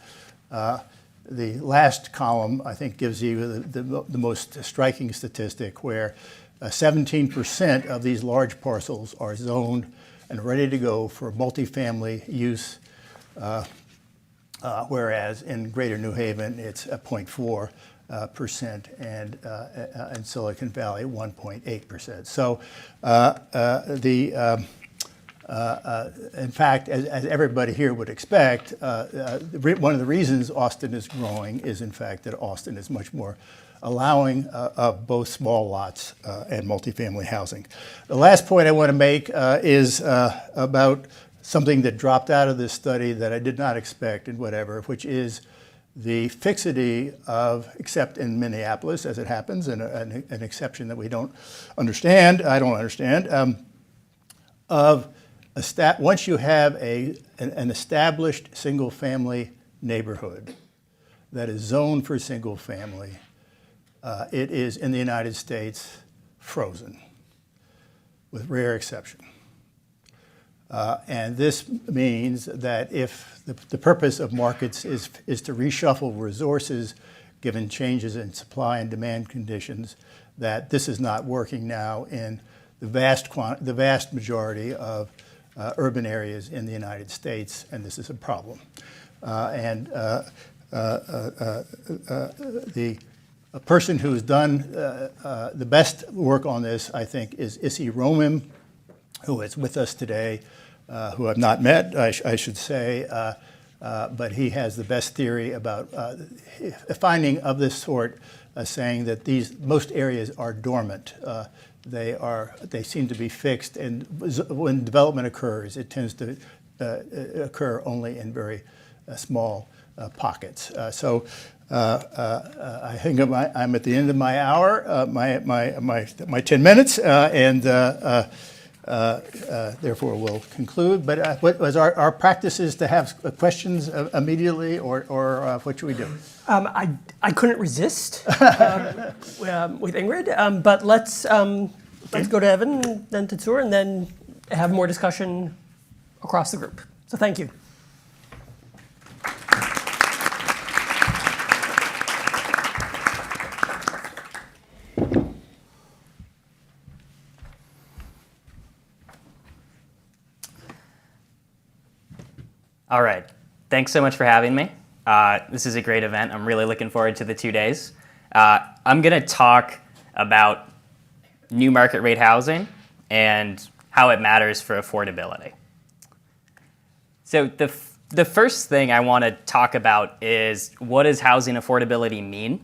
The last column, I think, gives you the most striking statistic, where 17% of these large parcels are zoned and ready to go for multifamily use, whereas in greater New Haven, it's 0.4%, and in Silicon Valley, 1.8%. So in fact, as everybody here would expect, one of the reasons Austin is growing is, in fact, that Austin is much more allowing of both small lots and multifamily housing. The last point I want to make is about something that dropped out of this study that I did not expect and whatever, which is the fixity of, except in Minneapolis, as it happens, and an exception that we don't understand, I don't understand, of once you have an established single-family neighborhood that is zoned for single-family, it is, in the United States, frozen, with rare exception. And this means that if the purpose of markets is to reshuffle resources given changes in supply and demand conditions, that this is not working now in the vast majority of urban areas in the United States, and this is a problem. A person who's done the best work on this, I think, is Issi Romim, who is with us today, who I've not met, I should say, but he has the best theory about a finding of this sort, saying that most areas are dormant. They seem to be fixed, and when development occurs, it tends to occur only in very small pockets. I think I'm at the end of my hour, my 10 minutes, and therefore we'll conclude. But what was our practice is to have questions immediately, or what should we do? I couldn't resist with Ingrid, but let's go to Evan, then to Tsur, and then have more discussion across the group. So thank you. All right. Thanks so much for having me. This is a great event. I'm really looking forward to the 2 days. I'm going to talk about new market rate housing and how it matters for affordability. So the first thing I want to talk about is, what does housing affordability mean?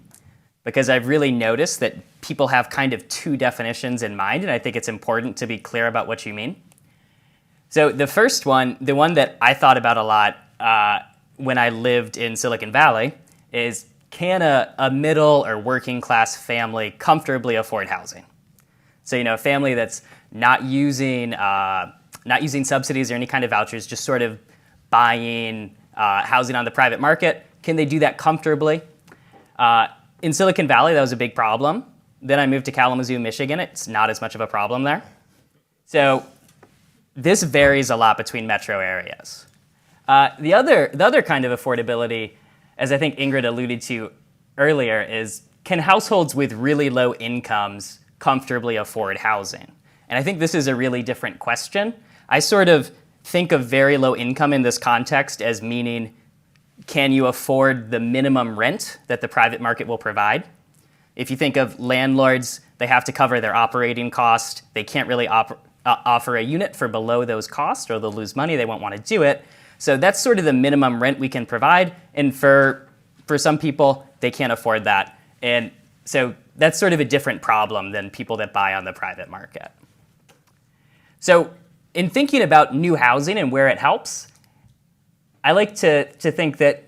Because I've really noticed that people have kind of two definitions in mind, and I think it's important to be clear about what you mean. So the first one, the one that I thought about a lot when I lived in Silicon Valley, is, can a middle or working class family comfortably afford housing? So, a family that's not using subsidies or any kind of vouchers, just sort of buying housing on the private market, can they do that comfortably? In Silicon Valley, that was a big problem. Then I moved to Kalamazoo, Michigan. It's not as much of a problem there. So this varies a lot between metro areas. The other kind of affordability, as I think Ingrid alluded to earlier, is, can households with really low incomes comfortably afford housing? And I think this is a really different question. I sort of think of very low income in this context as meaning, can you afford the minimum rent that the private market will provide? If you think of landlords, they have to cover their operating cost. They can't really offer a unit for below those costs, or they'll lose money. They won't want to do it. So that's sort of the minimum rent we can provide. And for some people, they can't afford that. And so that's sort of a different problem than people that buy on the private market. So in thinking about new housing and where it helps, I like to think that,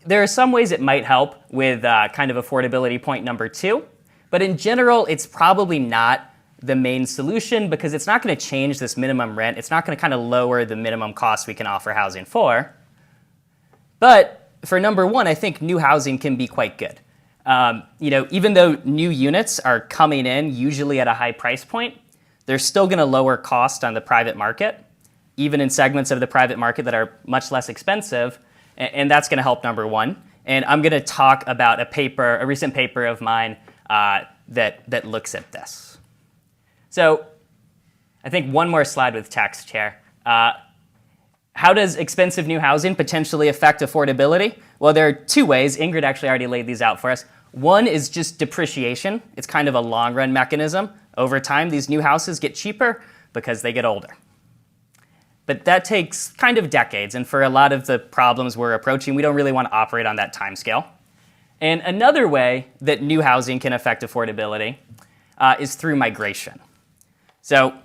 there are some ways it might help with kind of affordability point number 2. But in general, it's probably not the main solution, because it's not going to change this minimum rent. It's not going to kind of lower the minimum cost we can offer housing for. But for number 1, I think new housing can be quite good. Even though new units are coming in usually at a high price point, they're still going to lower cost on the private market, even in segments of the private market that are much less expensive, and that's going to help number 1. And I'm going to talk about a recent paper of mine that looks at this. So I think one more slide with text here. How does expensive new housing potentially affect affordability? Well, there are 2 ways. Ingrid actually already laid these out for us. One is just depreciation. It's kind of a long-run mechanism. Over time, these new houses get cheaper because they get older. But that takes kind of decades, and for a lot of the problems we're approaching, we don't really want to operate on that time scale. And another way that new housing can affect affordability is through migration. So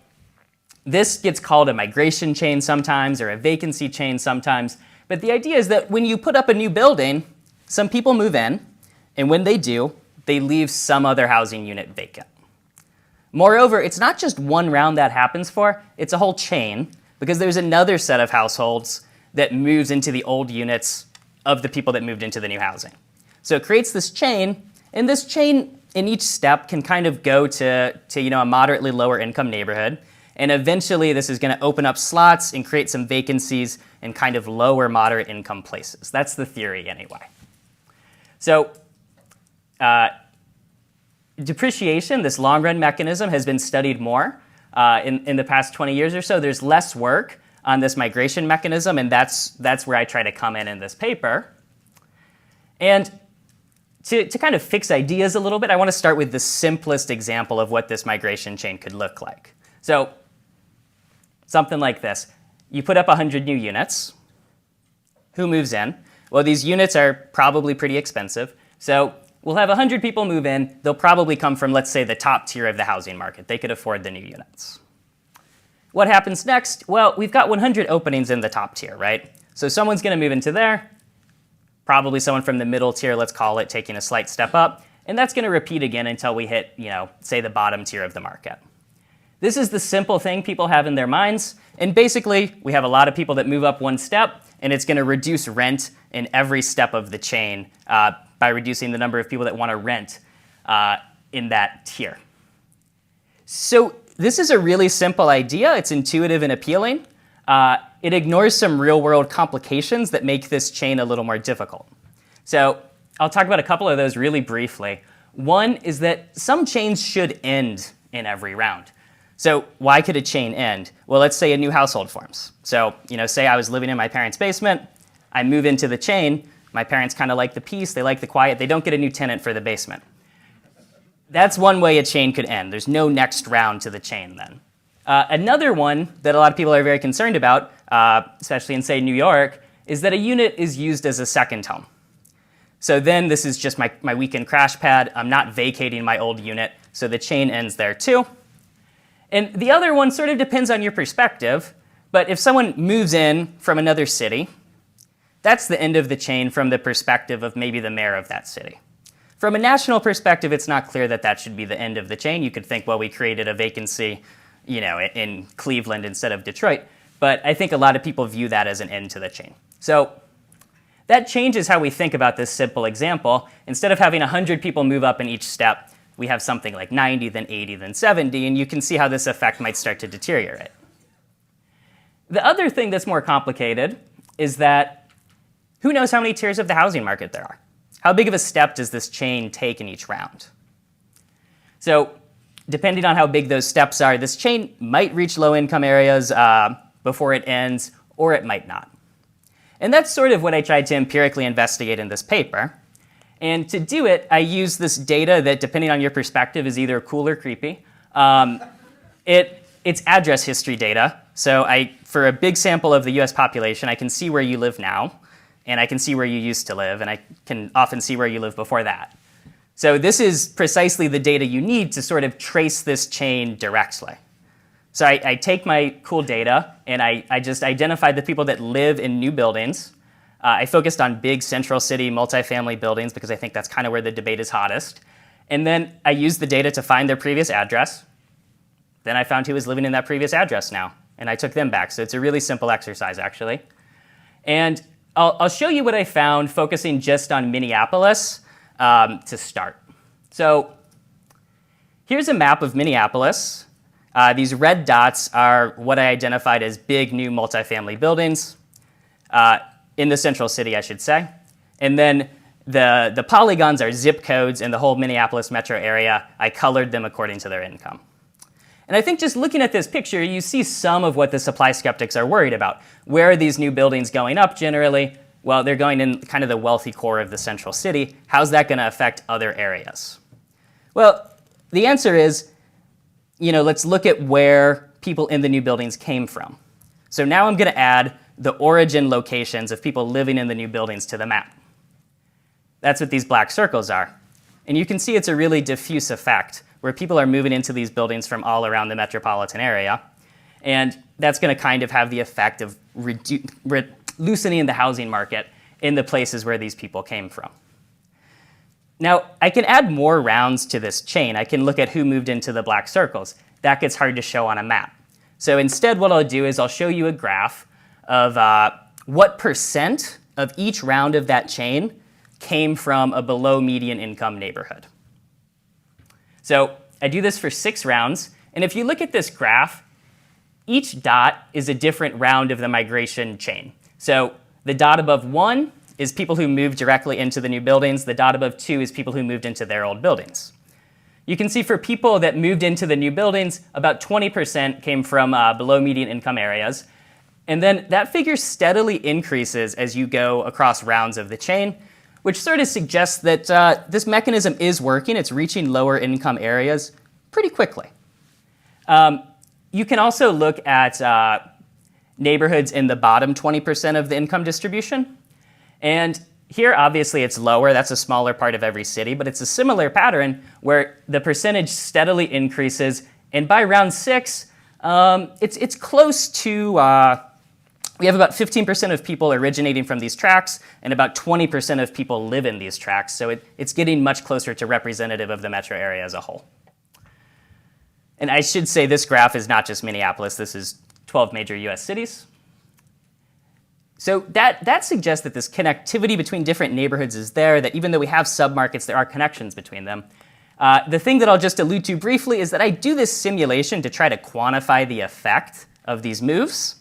this gets called a migration chain sometimes, or a vacancy chain sometimes. But the idea is that when you put up a new building, some people move in, and when they do, they leave some other housing unit vacant. Moreover, it's not just one round that happens for, it's a whole chain, because there's another set of households that moves into the old units of the people that moved into the new housing. So it creates this chain, and this chain in each step can kind of go to a moderately lower income neighborhood. And eventually this is going to open up slots and create some vacancies in kind of lower moderate income places. That's the theory anyway. So depreciation, this long run mechanism, has been studied more in the past 20 years or so. There's less work on this migration mechanism, and that's where I try to come in this paper. And to kind of fix ideas a little bit, I want to start with the simplest example of what this migration chain could look like. So something like this. You put up 100 new units. Who moves in? Well, these units are probably pretty expensive. So we'll have 100 people move in. They'll probably come from, let's say, the top tier of the housing market. They could afford the new units. What happens next? Well, we've got 100 openings in the top tier, right? So someone's going to move into there, probably someone from the middle tier, let's call it, taking a slight step up, and that's going to repeat again until we hit, say the bottom tier of the market. This is the simple thing people have in their minds, and basically we have a lot of people that move up one step, and it's going to reduce rent in every step of the chain by reducing the number of people that want to rent in that tier. So this is a really simple idea. It's intuitive and appealing. It ignores some real-world complications that make this chain a little more difficult. So I'll talk about a couple of those really briefly. One is that some chains should end in every round. So why could a chain end? Well, let's say a new household forms. So, say I was living in my parents' basement, I move into the chain, my parents kind of like the peace, they like the quiet, they don't get a new tenant for the basement. That's one way a chain could end. There's no next round to the chain then. Another one that a lot of people are very concerned about, especially in, say, New York, is that a unit is used as a second home. So then this is just my weekend crash pad. I'm not vacating my old unit, so the chain ends there too. And the other one sort of depends on your perspective, but if someone moves in from another city, that's the end of the chain from the perspective of maybe the mayor of that city. From a national perspective, it's not clear that that should be the end of the chain. You could think, well, we created a vacancy, in Cleveland instead of Detroit. But I think a lot of people view that as an end to the chain. So that changes how we think about this simple example. Instead of having 100 people move up in each step, we have something like 90, then 80, then 70, and you can see how this effect might start to deteriorate. The other thing that's more complicated is that who knows how many tiers of the housing market there are? How big of a step does this chain take in each round? So depending on how big those steps are, this chain might reach low-income areas before it ends, or it might not. And that's sort of what I tried to empirically investigate in this paper. And to do it, I used this data that, depending on your perspective, is either cool or creepy. It's address history data. So for a big sample of the US population, I can see where you live now, and I can see where you used to live, and I can often see where you lived before that. So this is precisely the data you need to sort of trace this chain directly. So I take my cool data, and I just identified the people that live in new buildings. I focused on big central city multifamily buildings because I think that's kind of where the debate is hottest. And then I used the data to find their previous address. Then I found who was living in that previous address now, and I took them back. So it's a really simple exercise, actually. And I'll show you what I found focusing just on Minneapolis to start. So here's a map of Minneapolis. These red dots are what I identified as big new multifamily buildings in the central city, I should say. And then the polygons are zip codes in the whole Minneapolis metro area. I colored them according to their income. And I think just looking at this picture, you see some of what the supply skeptics are worried about. Where are these new buildings going up generally? Well, they're going in kind of the wealthy core of the central city. How's that going to affect other areas? Well, the answer is, let's look at where people in the new buildings came from. So now I'm going to add the origin locations of people living in the new buildings to the map. That's what these black circles are. And you can see it's a really diffuse effect where people are moving into these buildings from all around the metropolitan area. And that's going to kind of have the effect of loosening the housing market in the places where these people came from. Now, I can add more rounds to this chain. I can look at who moved into the black circles. That gets hard to show on a map. So instead, what I'll do is I'll show you a graph of what percent of each round of that chain came from a below median income neighborhood. So I do this for 6 rounds. And if you look at this graph, each dot is a different round of the migration chain. So the dot above 1 is people who moved directly into the new buildings. The dot above 2 is people who moved into their old buildings. You can see for people that moved into the new buildings, about 20% came from below median income areas. And then that figure steadily increases as you go across rounds of the chain, which sort of suggests that this mechanism is working. It's reaching lower income areas pretty quickly. You can also look at neighborhoods in the bottom 20% of the income distribution. And here, obviously, it's lower. That's a smaller part of every city, but it's a similar pattern where the percentage steadily increases. And by round 6, It's close to, we have about 15% of people originating from these tracts, and about 20% of people live in these tracts. So it's getting much closer to representative of the metro area as a whole. And I should say this graph is not just Minneapolis. This is 12 major US cities. So that suggests that this connectivity between different neighborhoods is there, that even though we have submarkets, there are connections between them. The thing that I'll just allude to briefly is that I do this simulation to try to quantify the effect of these moves.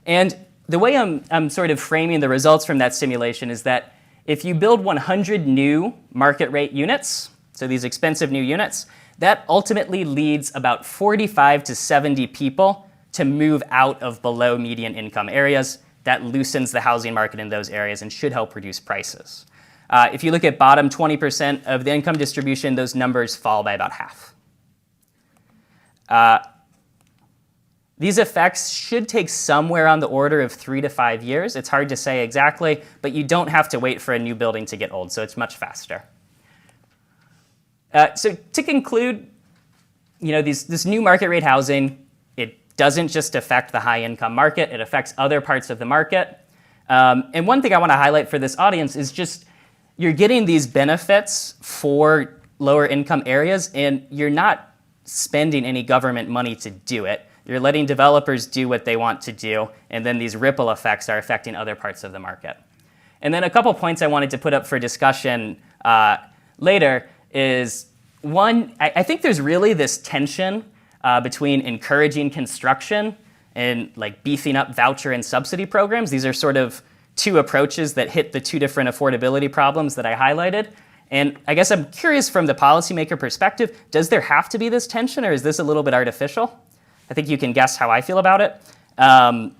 And the way I'm sort of framing the results from that simulation is that if you build 100 new market rate units, so these expensive new units, that ultimately leads about 45 to 70 people to move out of below median income areas. That loosens the housing market in those areas and should help reduce prices. If you look at bottom 20% of the income distribution, those numbers fall by about half. These effects should take somewhere on the order of 3 to 5 years. It's hard to say exactly, but you don't have to wait for a new building to get old, so it's much faster. So to conclude, this new market rate housing, it doesn't just affect the high income market, it affects other parts of the market. And one thing I want to highlight for this audience is just you're getting these benefits for lower income areas, and you're not spending any government money to do it. You're letting developers do what they want to do, and then these ripple effects are affecting other parts of the market. And then a couple points I wanted to put up for discussion later is, one, I think there's really this tension between encouraging construction and like beefing up voucher and subsidy programs. These are sort of two approaches that hit the two different affordability problems that I highlighted. And I guess I'm curious from the policymaker perspective, does there have to be this tension, or is this a little bit artificial? I think you can guess how I feel about it. And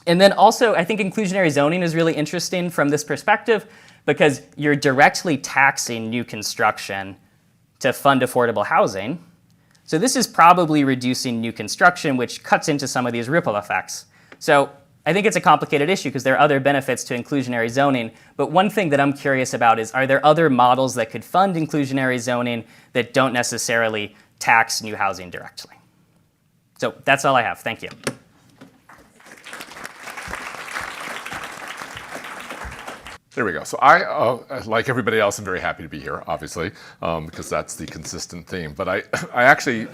then also, I think inclusionary zoning is really interesting from this perspective because you're directly taxing new construction to fund affordable housing. So this is probably reducing new construction, which cuts into some of these ripple effects. So I think it's a complicated issue because there are other benefits to inclusionary zoning. But one thing that I'm curious about is, are there other models that could fund inclusionary zoning that don't necessarily tax new housing directly? So that's all I have. Thank you. There we go. So I, like everybody else, am very happy to be here, obviously, because that's the consistent theme. But I actually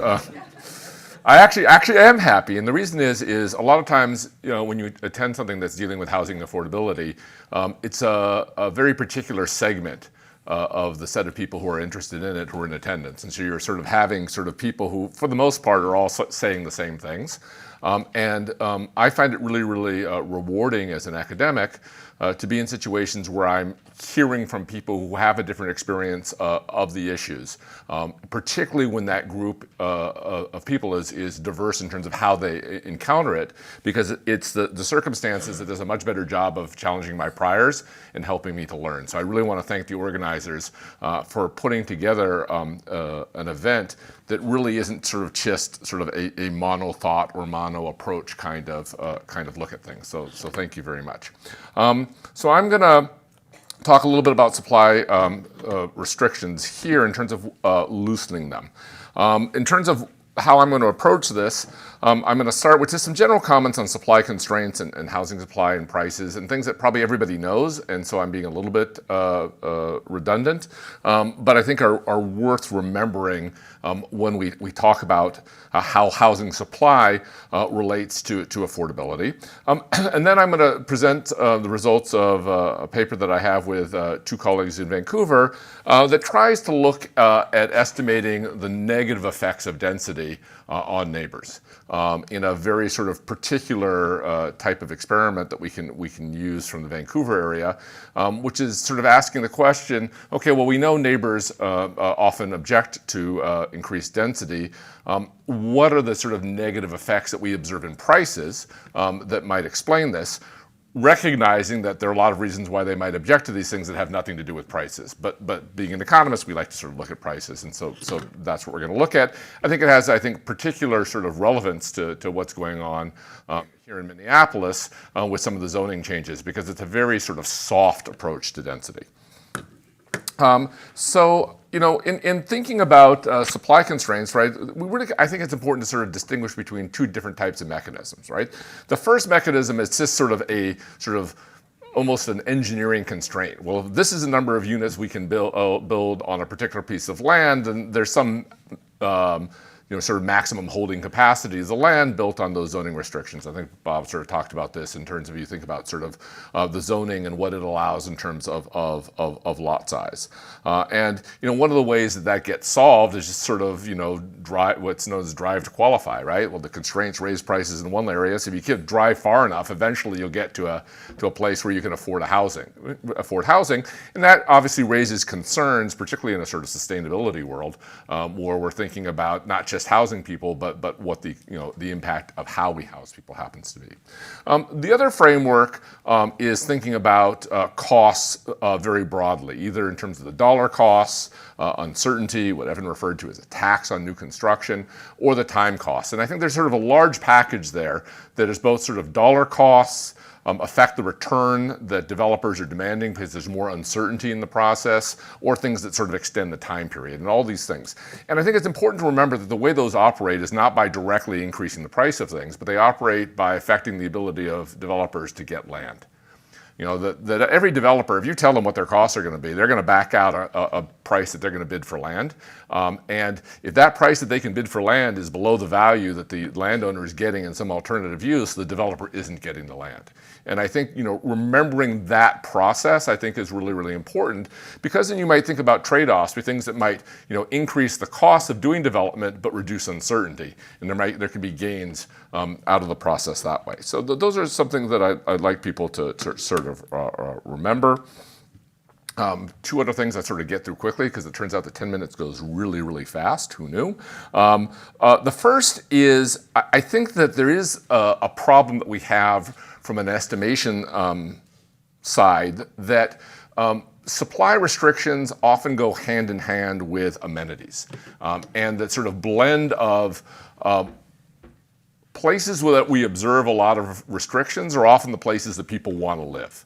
am happy, and the reason is a lot of times, when you attend something that's dealing with housing affordability, it's a very particular segment of the set of people who are interested in it, who are in attendance. And so you're sort of having sort of people who, for the most part, are all saying the same things. And I find it really, really rewarding as an academic to be in situations where I'm hearing from people who have a different experience of the issues, particularly when that group of people is diverse in terms of how they encounter it, because it's the circumstances that does a much better job of challenging my priors and helping me to learn. So I really want to thank the organizers for putting together an event that really isn't sort of just sort of a mono thought or mono approach kind of look at things. So thank you very much. So I'm going to talk a little bit about supply restrictions here in terms of loosening them. In terms of how I'm going to approach this, I'm going to start with just some general comments on supply constraints and housing supply and prices and things that probably everybody knows, and so I'm being a little bit redundant, but I think are worth remembering when we talk about how housing supply relates to affordability. And then I'm going to present the results of a paper that I have with two colleagues in Vancouver that tries to look at estimating the negative effects of density on neighbors in a very sort of particular type of experiment that we can use from the Vancouver area, which is sort of asking the question, okay, well, we know neighbors often object to increased density. What are the sort of negative effects that we observe in prices that might explain this? Recognizing that there are a lot of reasons why they might object to these things that have nothing to do with prices. But being an economist, we like to sort of look at prices, and so that's what we're going to look at. I think it has, particular sort of relevance to what's going on here in Minneapolis with some of the zoning changes, because it's a very sort of soft approach to density. So, in thinking about supply constraints, right, I think it's important to sort of distinguish between two different types of mechanisms, right? The first mechanism is just sort of almost an engineering constraint. Well, if this is the number of units we can build on a particular piece of land, and there's some sort of maximum holding capacity of the land built on those zoning restrictions. I think Bob sort of talked about this in terms of you think about sort of the zoning and what it allows in terms of lot size. And one of the ways that gets solved is just sort of what's known as drive to qualify, right? Well, the constraints raise prices in one area, so if you can drive far enough, eventually you'll get to a place where you can afford housing, and that obviously raises concerns, particularly in a sort of sustainability world, where we're thinking about not just housing people, but what the impact of how we house people happens to be. The other framework is thinking about costs very broadly, either in terms of the dollar costs, uncertainty, what Evan referred to as a tax on new construction, or the time costs. And I think there's sort of a large package there that is both sort of dollar costs, affect the return that developers are demanding because there's more uncertainty in the process, or things that sort of extend the time period, and all these things. And I think it's important to remember that the way those operate is not by directly increasing the price of things, but they operate by affecting the ability of developers to get land. That every developer, if you tell them what their costs are going to be, they're going to back out a price that they're going to bid for land. And if that price that they can bid for land is below the value that the landowner is getting in some alternative use, the developer isn't getting the land. And I think, remembering that process, I think is really, really important, because then you might think about trade-offs, things that might, increase the cost of doing development but reduce uncertainty. And there can be gains out of the process that way. So those are something that I'd like people to sort of remember. Two other things I sort of get through quickly, because it turns out that 10 minutes goes really, really fast. Who knew? The first is, I think that there is a problem that we have from an estimation side, that supply restrictions often go hand in hand with amenities. And that sort of blend of places where we observe a lot of restrictions are often the places that people want to live.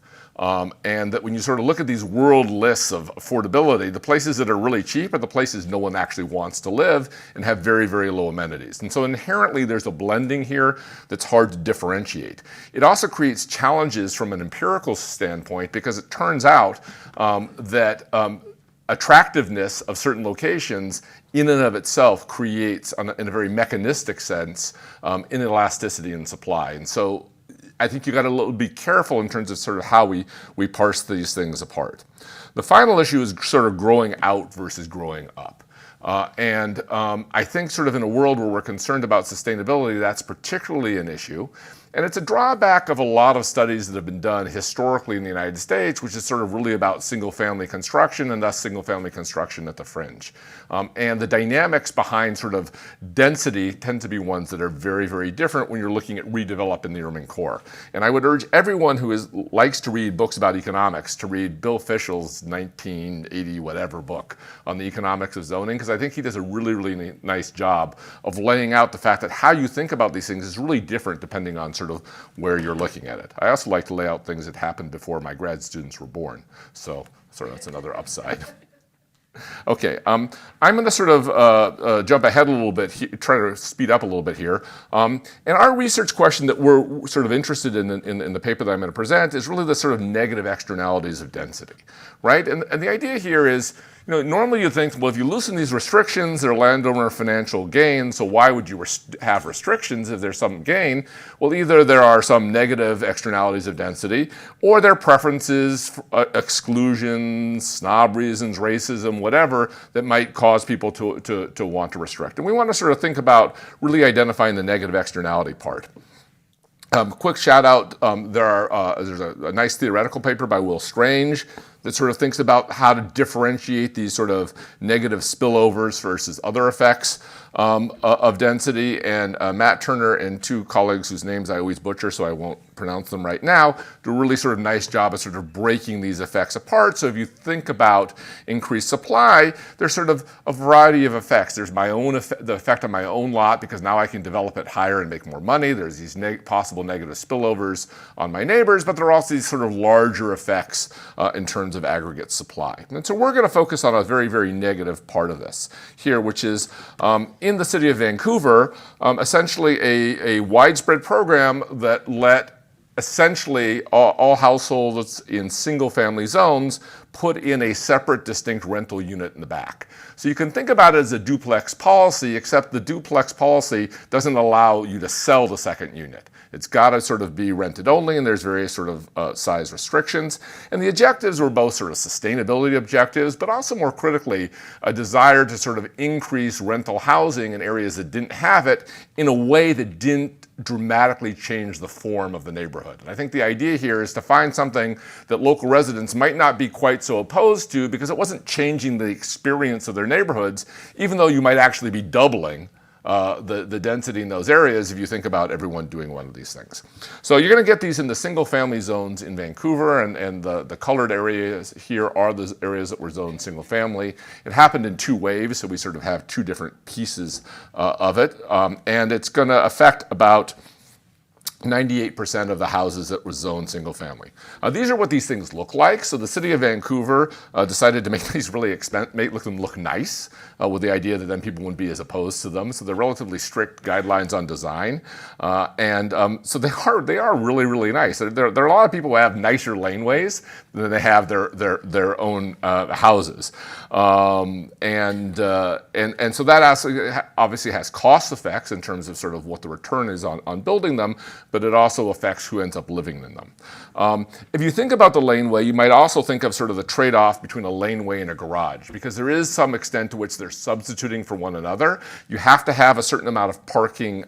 And that when you sort of look at these world lists of affordability, the places that are really cheap are the places no one actually wants to live and have very, very low amenities. And so inherently there's a blending here that's hard to differentiate. It also creates challenges from an empirical standpoint, because it turns out that attractiveness of certain locations in and of itself creates, in a very mechanistic sense, inelasticity in supply. And so I think you got to be careful in terms of sort of how we parse these things apart. The final issue is sort of growing out versus growing up. I think sort of in a world where we're concerned about sustainability, that's particularly an issue. And it's a drawback of a lot of studies that have been done historically in the United States, which is sort of really about single-family construction, and thus single-family construction at the fringe. And the dynamics behind sort of density tend to be ones that are very, very different when you're looking at redeveloping the urban core. And I would urge everyone who likes to read books about economics to read Bill Fischel's 1980 whatever book on the economics of zoning, because I think he does a really, really nice job of laying out the fact that how you think about these things is really different depending on sort of where you're looking at it. I also like to lay out things that happened before my grad students were born. So that's another upside. Okay, I'm going to sort of jump ahead a little bit, try to speed up a little bit here. And our research question that we're sort of interested in the paper that I'm going to present is really the sort of negative externalities of density, right? And the idea here is, normally you think, well, if you loosen these restrictions, there are landowner financial gain, so why would you have restrictions if there's some gain? Well, either there are some negative externalities of density, or there are preferences, exclusions, snob reasons, racism, whatever, that might cause people to want to restrict. And we want to sort of think about really identifying the negative externality part. Quick shout out, there's a nice theoretical paper by Will Strange that sort of thinks about how to differentiate these sort of negative spillovers versus other effects. of density, and Matt Turner and two colleagues whose names I always butcher, so I won't pronounce them right now, do a really sort of nice job of sort of breaking these effects apart. So if you think about increased supply, there's sort of a variety of effects. There's my own the effect on my own lot, because now I can develop it higher and make more money. There's these possible negative spillovers on my neighbors, but there are also these sort of larger effects in terms of aggregate supply. And so we're going to focus on a very, very negative part of this here, which is in the city of Vancouver, essentially a widespread program that let essentially all households in single-family zones put in a separate, distinct rental unit in the back. So you can think about it as a duplex policy, except the duplex policy doesn't allow you to sell the second unit. It's got to sort of be rented only, and there's various sort of size restrictions. And the objectives were both sort of sustainability objectives, but also more critically, a desire to sort of increase rental housing in areas that didn't have it in a way that didn't dramatically change the form of the neighborhood. And I think the idea here is to find something that local residents might not be quite so opposed to, because it wasn't changing the experience of their neighborhoods, even though you might actually be doubling the density in those areas if you think about everyone doing one of these things. So you're going to get these in the single family zones in Vancouver, and the colored areas here are the areas that were zoned single family. It happened in two waves, so we sort of have two different pieces of it, and it's going to affect about 98% of the houses that were zoned single family. These are what these things look like. So the city of Vancouver decided to make these really make them look nice, with the idea that then people wouldn't be as opposed to them. So they're relatively strict guidelines on design, so they are really, really nice. There are a lot of people who have nicer laneways than they have their own houses, and so that obviously has cost effects in terms of sort of what the return is on building them, but it also affects who ends up living in them. If you think about the laneway, you might also think of sort of the trade-off between a laneway and a garage, because there is some extent to which they're substituting for one another. You have to have a certain amount of parking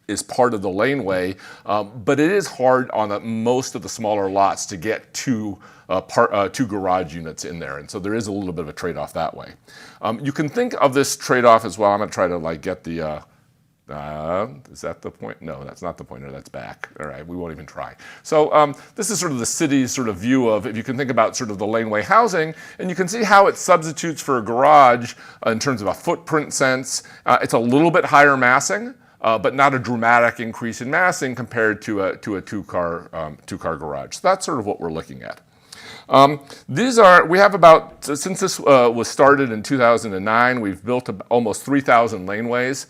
is part of the laneway, but it is hard on most of the smaller lots to get two garage units in there, and so there is a little bit of a trade-off that way. You can think of this trade-off as well. I'm going to try to get the is that the point? No, that's not the pointer, that's back. All right, we won't even try. So this is sort of the city's sort of view of, if you can think about sort of the laneway housing, and you can see how it substitutes for a garage in terms of a footprint sense. It's a little bit higher massing, but not a dramatic increase in massing compared to a two-car garage. So that's sort of what we're looking at. We have about, since this was started in 2009, we've built almost 3,000 laneways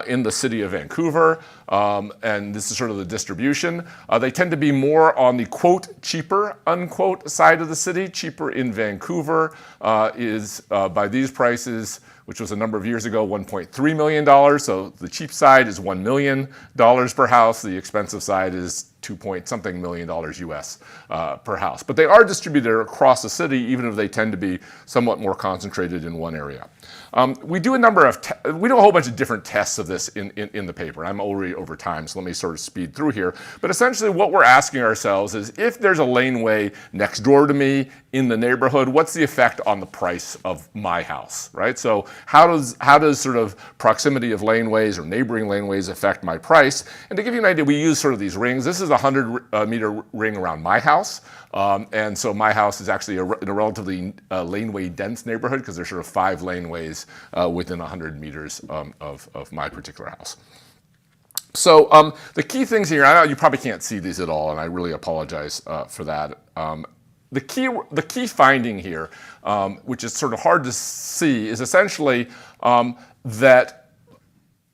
in the city of Vancouver, and this is sort of the distribution. They tend to be more on the quote cheaper unquote side of the city. Cheaper in Vancouver is by these prices, which was a number of years ago, $1.3 million. So the cheap side is $1 million per house. The expensive side is $2-something million US per house. But they are distributed across the city, even if they tend to be somewhat more concentrated in one area. We do a whole bunch of different tests of this in the paper. I'm already over time, so let me sort of speed through here. But essentially what we're asking ourselves is, if there's a laneway next door to me in the neighborhood, what's the effect on the price of my house, right? So how does sort of proximity of laneways or neighboring laneways affect my price? And to give you an idea, we use sort of these rings. This is a 100-meter ring around my house. And so my house is actually in a relatively laneway dense neighborhood, because there's sort of 5 laneways within 100 meters of my particular house. So the key things here, I know you probably can't see these at all, and I really apologize for that. The key finding here, which is sort of hard to see, is essentially that,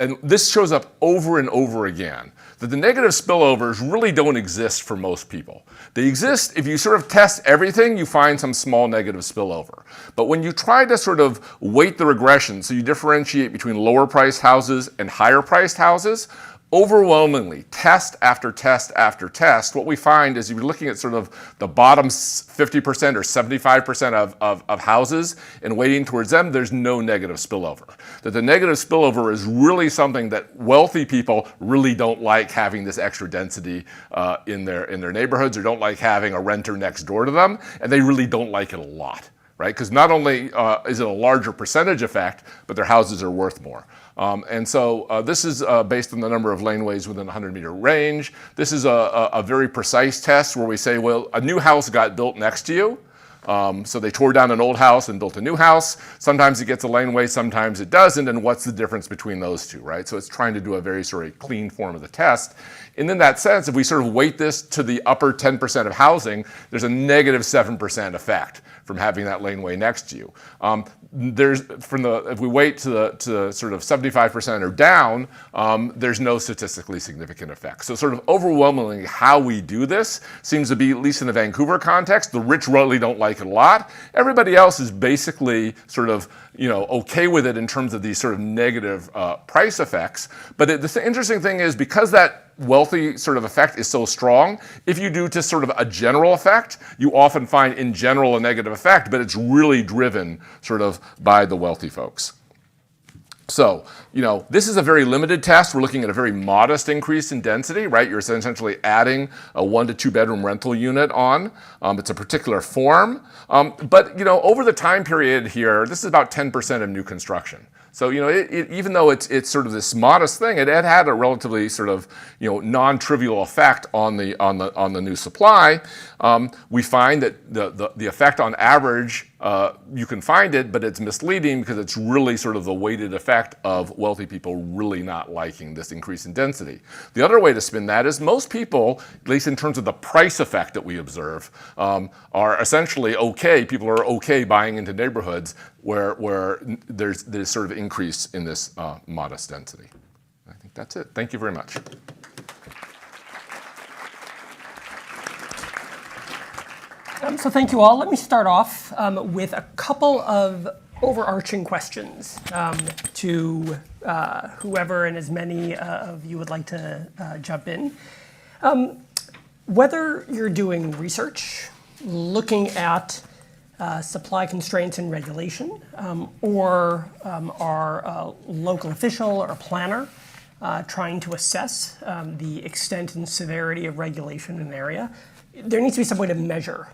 and this shows up over and over again, that the negative spillovers really don't exist for most people. They exist if you sort of test everything, you find some small negative spillover. But when you try to sort of weight the regression, so you differentiate between lower priced houses and higher priced houses, overwhelmingly, test after test after test, what we find is, you're looking at sort of the bottom 50% or 75% of houses and weighting towards them, there's no negative spillover. That the negative spillover is really something that wealthy people really don't like, having this extra density in their neighborhoods, or don't like having a renter next door to them, and they really don't like it a lot. Right? Because not only is it a larger percentage effect, but their houses are worth more. And so this is based on the number of laneways within a 100-meter range. This is a very precise test where we say, well, a new house got built next to you. So they tore down an old house and built a new house. Sometimes it gets a laneway, sometimes it doesn't, and what's the difference between those two, right? So it's trying to do a very sort of clean form of the test. And in that sense, if we sort of weight this to the upper 10% of housing, there's a negative 7% effect from having that laneway next to you. If we weight to the sort of 75% or down, there's no statistically significant effect. So sort of overwhelmingly how we do this seems to be, at least in the Vancouver context, the rich really don't like it a lot. Everybody else is basically sort of okay with it in terms of these sort of negative price effects. But the interesting thing is, because that wealthy sort of effect is so strong, if you do just sort of a general effect, you often find in general a negative effect, but it's really driven sort of by the wealthy folks. So, this is a very limited test. We're looking at a very modest increase in density, right? You're essentially adding a 1 to 2 bedroom rental unit on. It's a particular form. But, over the time period here, this is about 10% of new construction. So, even though it's sort of this modest thing, it had a relatively sort of, non-trivial effect on the new supply. We find that the effect on average, you can find it, but it's misleading because it's really sort of the weighted effect of wealthy people really not liking this increase in density. The other way to spin that is most people, at least in terms of the price effect that we observe, are essentially okay. People are okay buying into neighborhoods where there's this sort of increase in this modest density. I think that's it. Thank you very much. So thank you all. Let me start off with a couple of overarching questions to whoever and as many of you would like to jump in. Whether you're doing research, looking at supply constraints and regulation, or are a local official or a planner trying to assess the extent and severity of regulation in an area, there needs to be some way to measure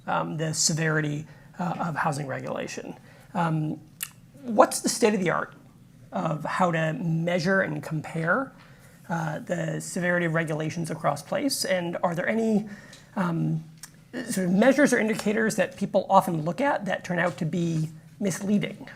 the severity of housing regulation. What's the state of the art of how to measure and compare the severity of regulations across place? And are there any sort of measures or indicators that people often look at that turn out to be misleading?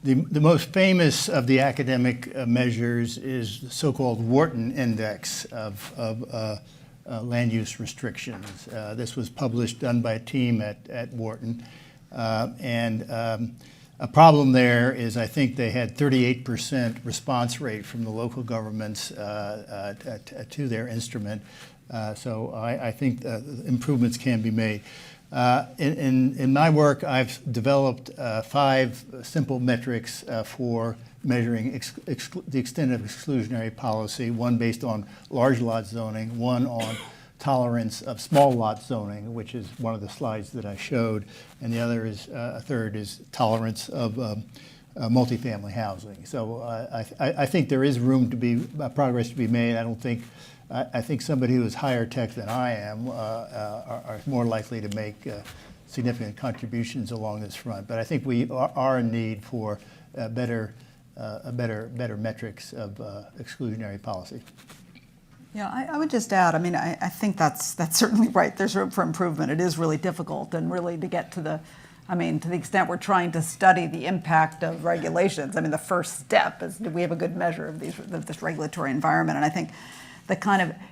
The most famous of the academic measures is the so-called Wharton Index of land use restrictions. This was done by a team at Wharton. A problem there is I think they had 38% response rate from the local governments to their instrument. So I think improvements can be made. In my work, I've developed 5 simple metrics for measuring the extent of exclusionary policy, one based on large lot zoning, one on tolerance of small lot zoning, which is one of the slides that I showed, and the other is, a third is tolerance of multifamily housing. So I think there is room to be, progress to be made. I think somebody who is higher tech than I am are more likely to make significant contributions along this front. But I think we are in need for better metrics of exclusionary policy. Yeah, I would just add, I think that's certainly right. There's room for improvement. It is really difficult, and really to get to the extent we're trying to study the impact of regulations, the first step is, do we have a good measure of this regulatory environment? And I think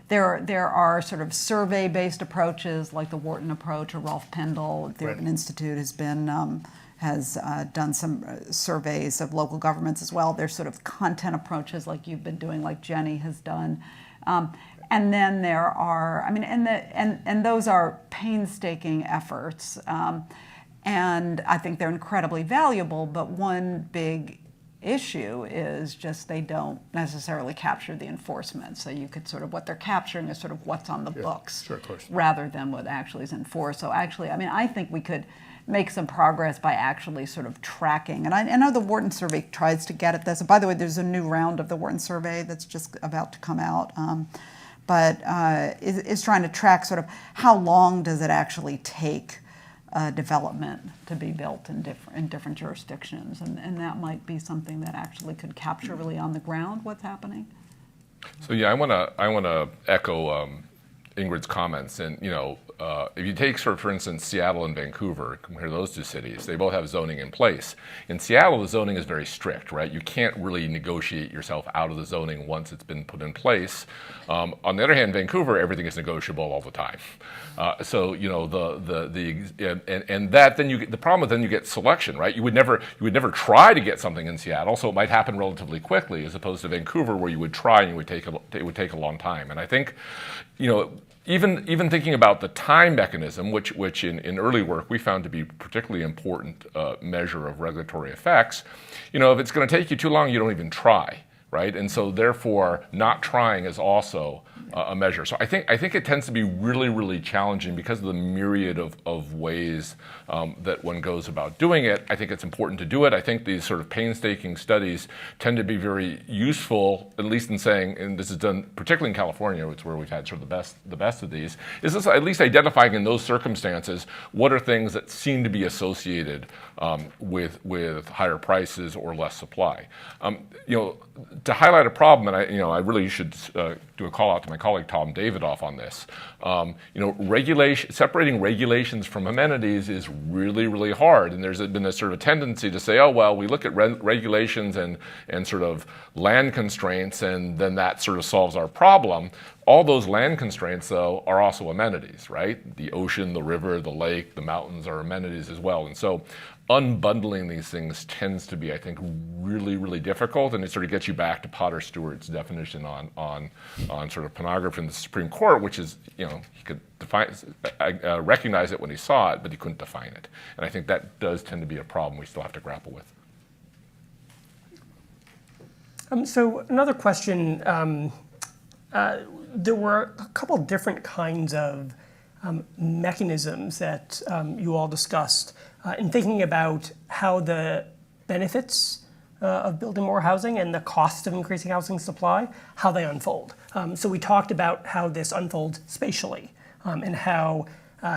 there are sort of survey-based approaches like the Wharton approach, or Rolf Pendle at the Urban Institute has done some surveys of local governments as well. There's sort of content approaches like you've been doing, like Jenny has done. And then there are, and those are painstaking efforts. And I think they're incredibly valuable, but one big issue is just they don't necessarily capture the enforcement. So you could sort of, what they're capturing is sort of what's on the books, sure, of course, rather than what actually is enforced. So actually, I think we could make some progress by actually sort of tracking. And I know the Wharton survey tries to get at this. And by the way, there's a new round of the Wharton survey that's just about to come out. But is trying to track sort of how long does it actually take development to be built in different jurisdictions, and that might be something that actually could capture really on the ground what's happening. So yeah, I want to echo Ingrid's comments, and if you take for instance Seattle and Vancouver, compare those two cities, they both have zoning in place. In Seattle, the zoning is very strict, right? You can't really negotiate yourself out of the zoning once it's been put in place. On the other hand, Vancouver, everything is negotiable all the time. So the problem is then you get selection, right? You would never try to get something in Seattle, so it might happen relatively quickly, as opposed to Vancouver, where you would try and it would take a long time. And I think, even thinking about the time mechanism, which in early work we found to be a particularly important measure of regulatory effects, if it's going to take you too long, you don't even try, right? And so therefore, not trying is also a measure. So I think it tends to be really, really challenging because of the myriad of ways that one goes about doing it. I think it's important to do it. I think these sort of painstaking studies tend to be very useful, at least in saying, and this is done particularly in California, it's where we've had sort of the best of these, is this at least identifying in those circumstances what are things that seem to be associated with higher prices or less supply. To highlight a problem, and I really should do a call out to my colleague Tom Davidoff on this. Separating regulations from amenities is really, really hard, and there's been a sort of tendency to say, oh well, we look at regulations and sort of land constraints, and then that sort of solves our problem. All those land constraints, though, are also amenities, right? The ocean, the river, the lake, the mountains are amenities as well, and so unbundling these things tends to be, I think, really, really difficult, and it sort of gets you back to Potter Stewart's definition on sort of pornography in the Supreme Court, which is, he could recognize it when he saw it, but he couldn't define it. And I think that does tend to be a problem we still have to grapple with. So another question, there were a couple different kinds of mechanisms that you all discussed in thinking about how the benefits of building more housing and the cost of increasing housing supply, how they unfold. So we talked about how this unfolds spatially and how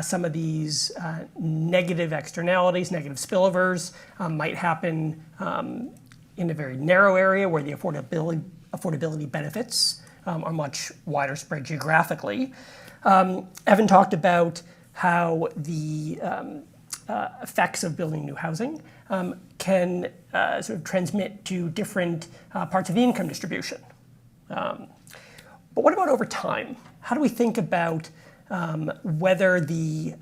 some of these negative externalities, negative spillovers might happen in a very narrow area where the affordability benefits are much wider spread geographically. Evan talked about how the effects of building new housing can sort of transmit to different parts of the income distribution. But what about over time? How do we think about whether the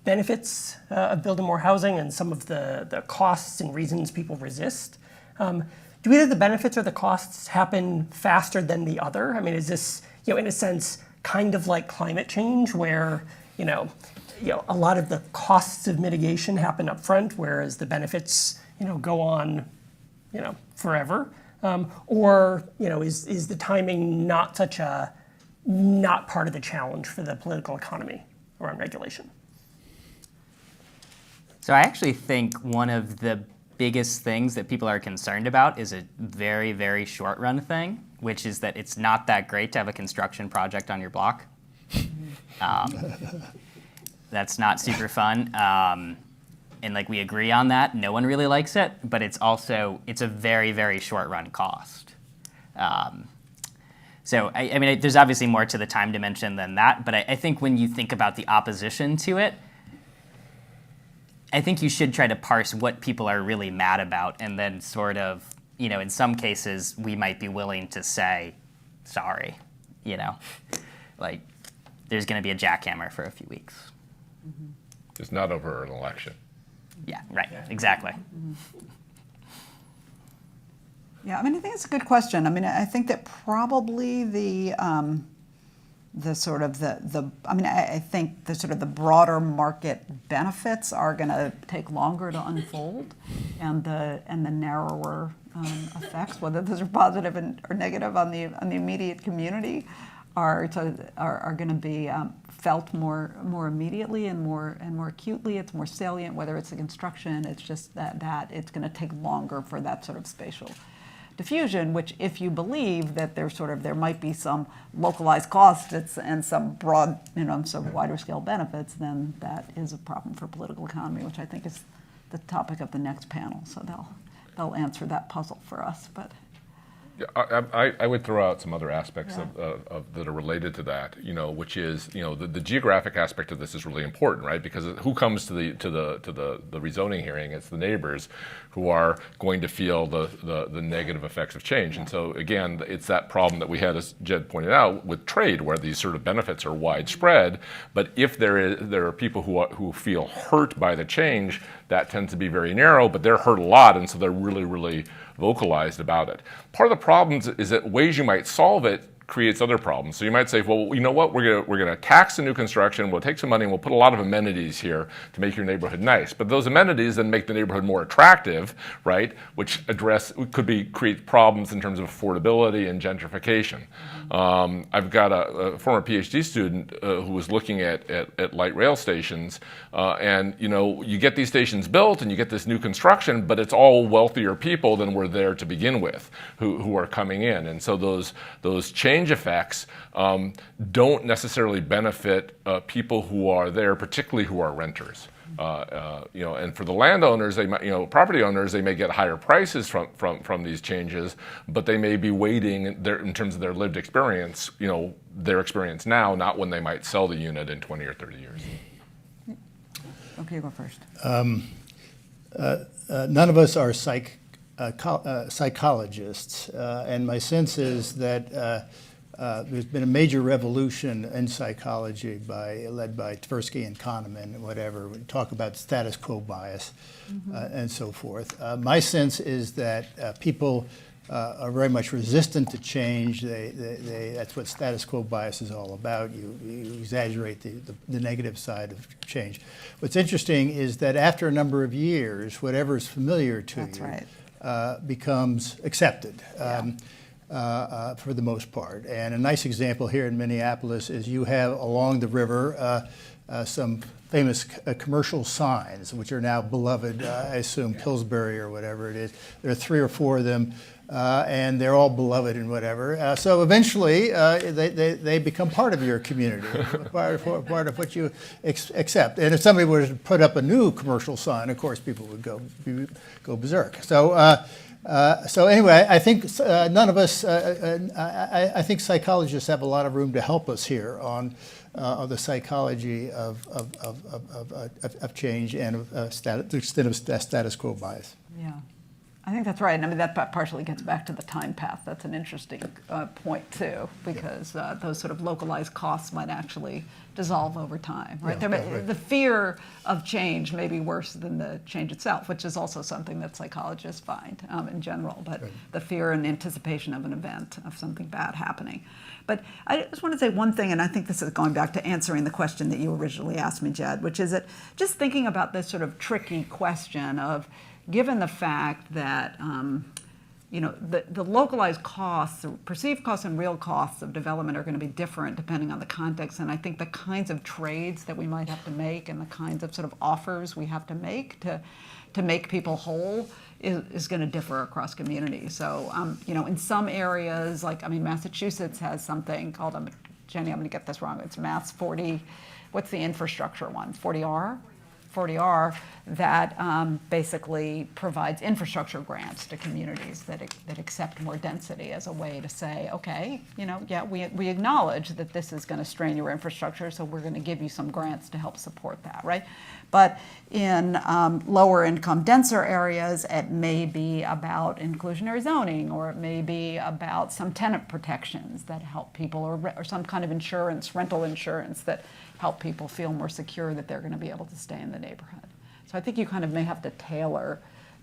benefits of building more housing and some of the costs and reasons people resist, do either the benefits or the costs happen faster than the other? I mean, is this, in a sense, kind of like climate change, where a lot of the costs of mitigation happen up front, whereas the benefits go on forever? Or is the timing not part of the challenge for the political economy around regulation? So I actually think one of the biggest things that people are concerned about is a very, very short run thing, which is that it's not that great to have a construction project on your block. That's not super fun. And we agree on that. No one really likes it, but it's a very, very short run cost. So I mean, there's obviously more to the time dimension than that, but I think when you think about the opposition to it, I think you should try to parse what people are really mad about, and then sort of, in some cases, we might be willing to say, sorry, there's going to be a jackhammer for a few weeks. Mm-hmm. It's not over an election. Yeah. Right, exactly. Mm-hmm. Yeah, I mean, I think it's a good question. I mean, I think that probably I think the sort of the broader market benefits are going to take longer to unfold, and the narrower effects, whether those are positive or negative on the immediate community, are going to be felt more immediately and more acutely. It's more salient, whether it's the construction. It's just that it's going to take longer for that sort of spatial diffusion, which if you believe that there might be some localized costs and some broad, some wider scale benefits, then that is a problem for political economy, which I think is the topic of the next panel. So they'll answer that puzzle for us. But I would throw out some other aspects of that are related to that, which is, the geographic aspect of this is really important, right? Because who comes to the rezoning hearing? It's the neighbors who are going to feel the negative effects of change. And so again, it's that problem that we had, as Jed pointed out, with trade, where these sort of benefits are widespread. But if there are people who feel hurt by the change, that tends to be very narrow, but they're hurt a lot, and so they're really, really vocalized about it. Part of the problems is that ways you might solve it creates other problems. So you might say, well, you know what, we're gonna tax the new construction, we'll take some money and we'll put a lot of amenities here to make your neighborhood nice. But those amenities then make the neighborhood more attractive, right? Which create problems in terms of affordability and gentrification. I've got a former PhD student who was looking at light rail stations, and you get these stations built and you get this new construction, but it's all wealthier people than were there to begin with who are coming in. And so those change effects don't necessarily benefit people who are there, particularly who are renters. And for the landowners, they might, property owners, they may get higher prices from these changes, but they may be waiting in terms of their lived experience, their experience now, not when they might sell the unit in 20 or 30 years. Okay, go first. None of us are psychologists, and my sense is that there's been a major revolution in psychology led by Tversky and Kahneman and whatever. We talk about status quo bias and so forth. My sense is that people are very much resistant to change. That's what status quo bias is all about. You exaggerate the negative side of change. What's interesting is that after a number of years, whatever is familiar to becomes accepted. For the most part. And a nice example here in Minneapolis is you have along the river some famous commercial signs, which are now beloved, I assume Pillsbury or whatever it is. There are 3 or 4 of them, and they're all beloved and whatever. So eventually they become part of your community, part of what you accept. And if somebody were to put up a new commercial sign, of course people would go berserk. So anyway, I think none of us. I think psychologists have a lot of room to help us here on the psychology of change and the extent of status quo bias. Yeah, I think that's right. And I mean, that partially gets back to the time path. That's an interesting point too, because those sort of localized costs might actually dissolve over time, right? The fear of change may be worse than the change itself, which is also something that psychologists find in general, but the fear and anticipation of an event, of something bad happening. But I just want to say one thing, and I think this is going back to answering the question that you originally asked me, Jed, which is that just thinking about this sort of tricky question of, given the fact that the localized costs, the perceived costs and real costs of development are going to be different depending on the context. And I think the kinds of trades that we might have to make and the kinds of sort of offers we have to make to make people whole is going to differ across communities. So, in some areas, Massachusetts has something called, Jenny, I'm going to get this wrong, it's Mast 40, what's the infrastructure one? 40R? 40R that basically provides infrastructure grants to communities that accept more density as a way to say, okay, we acknowledge that this is going to strain your infrastructure, so we're going to give you some grants to help support that, right? But in lower income, denser areas, it may be about inclusionary zoning, or it may be about some tenant protections that help people, or some kind of insurance, rental insurance that help people feel more secure that they're going to be able to stay in the neighborhood. So I think you kind of may have to tailor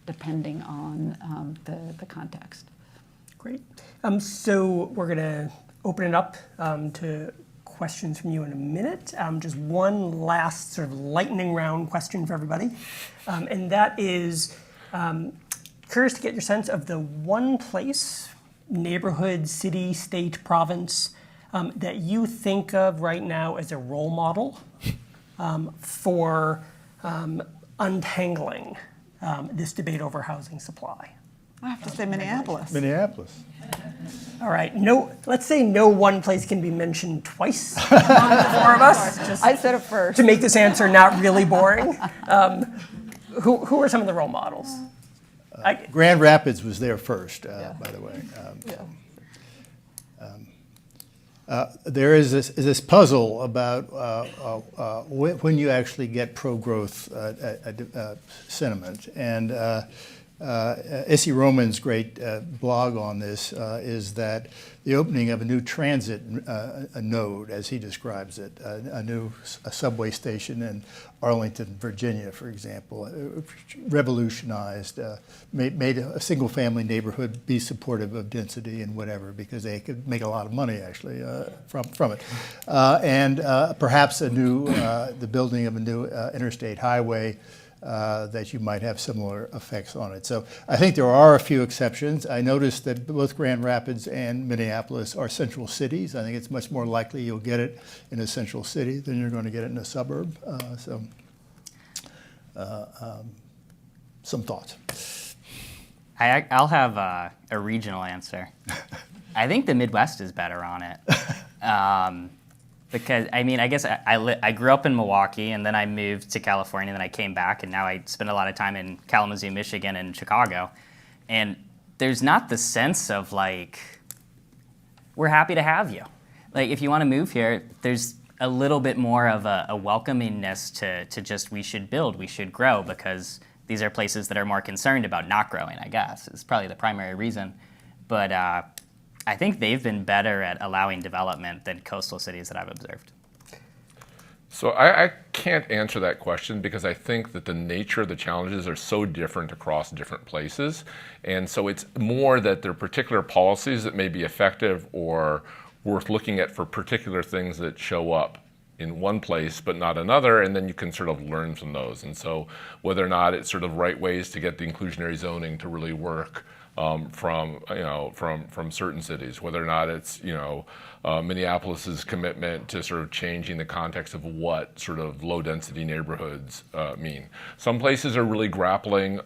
depending on the context. Great. So we're going to open it up to questions from you in a minute. Just one last sort of lightning round question for everybody. And that is, curious to get your sense of the one place, neighborhood, city, state, province, that you think of right now as a role model for untangling this debate over housing supply. I have to say Minneapolis. Minneapolis. All right. Let's say no one place can be mentioned twice among the four of us, just I said it first. to make this answer not really boring. Who are some of the role models? Grand Rapids was there first, by the way. There is this puzzle about when you actually get pro-growth sentiment. And Issy Roman's great blog on this is that the opening of a new transit node, as he describes it, a subway station in Arlington, Virginia, for example, revolutionized, made a single-family neighborhood be supportive of density and whatever, because they could make a lot of money actually from it, and perhaps the building of a new interstate highway. That you might have similar effects on it. So I think there are a few exceptions. I noticed that both Grand Rapids and Minneapolis are central cities. I think it's much more likely you'll get it in a central city than you're going to get it in a suburb. Some thoughts. I'll have a regional answer. I think the Midwest is better on it. Because, I mean, I guess I grew up in Milwaukee, and then I moved to California, and then I came back, and now I spend a lot of time in Kalamazoo, Michigan, and Chicago. And there's not the sense of, like, we're happy to have you. Like, if you want to move here, there's a little bit more of a welcomingness to just we should build, we should grow, because these are places that are more concerned about not growing, I guess. It's probably the primary reason. But I think they've been better at allowing development than coastal cities that I've observed. So I can't answer that question because I think that the nature of the challenges are so different across different places. And so it's more that there are particular policies that may be effective or worth looking at for particular things that show up in one place but not another, and then you can sort of learn from those. And so whether or not it's sort of right ways to get the inclusionary zoning to really work from certain cities, whether or not it's Minneapolis's commitment to sort of changing the context of what sort of low density neighborhoods mean. Some places are really grappling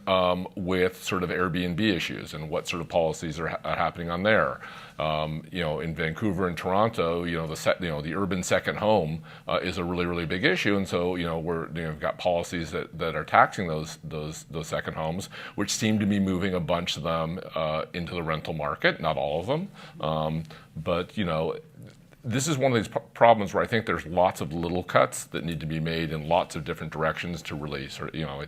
with sort of Airbnb issues and what sort of policies are happening on there. In Vancouver and Toronto, the urban second home is a really big issue, and so we've got policies that are taxing those second homes, which seem to be moving a bunch of them into the rental market. Not all of them, but this is one of these problems where I think there's lots of little cuts that need to be made in lots of different directions to really sort of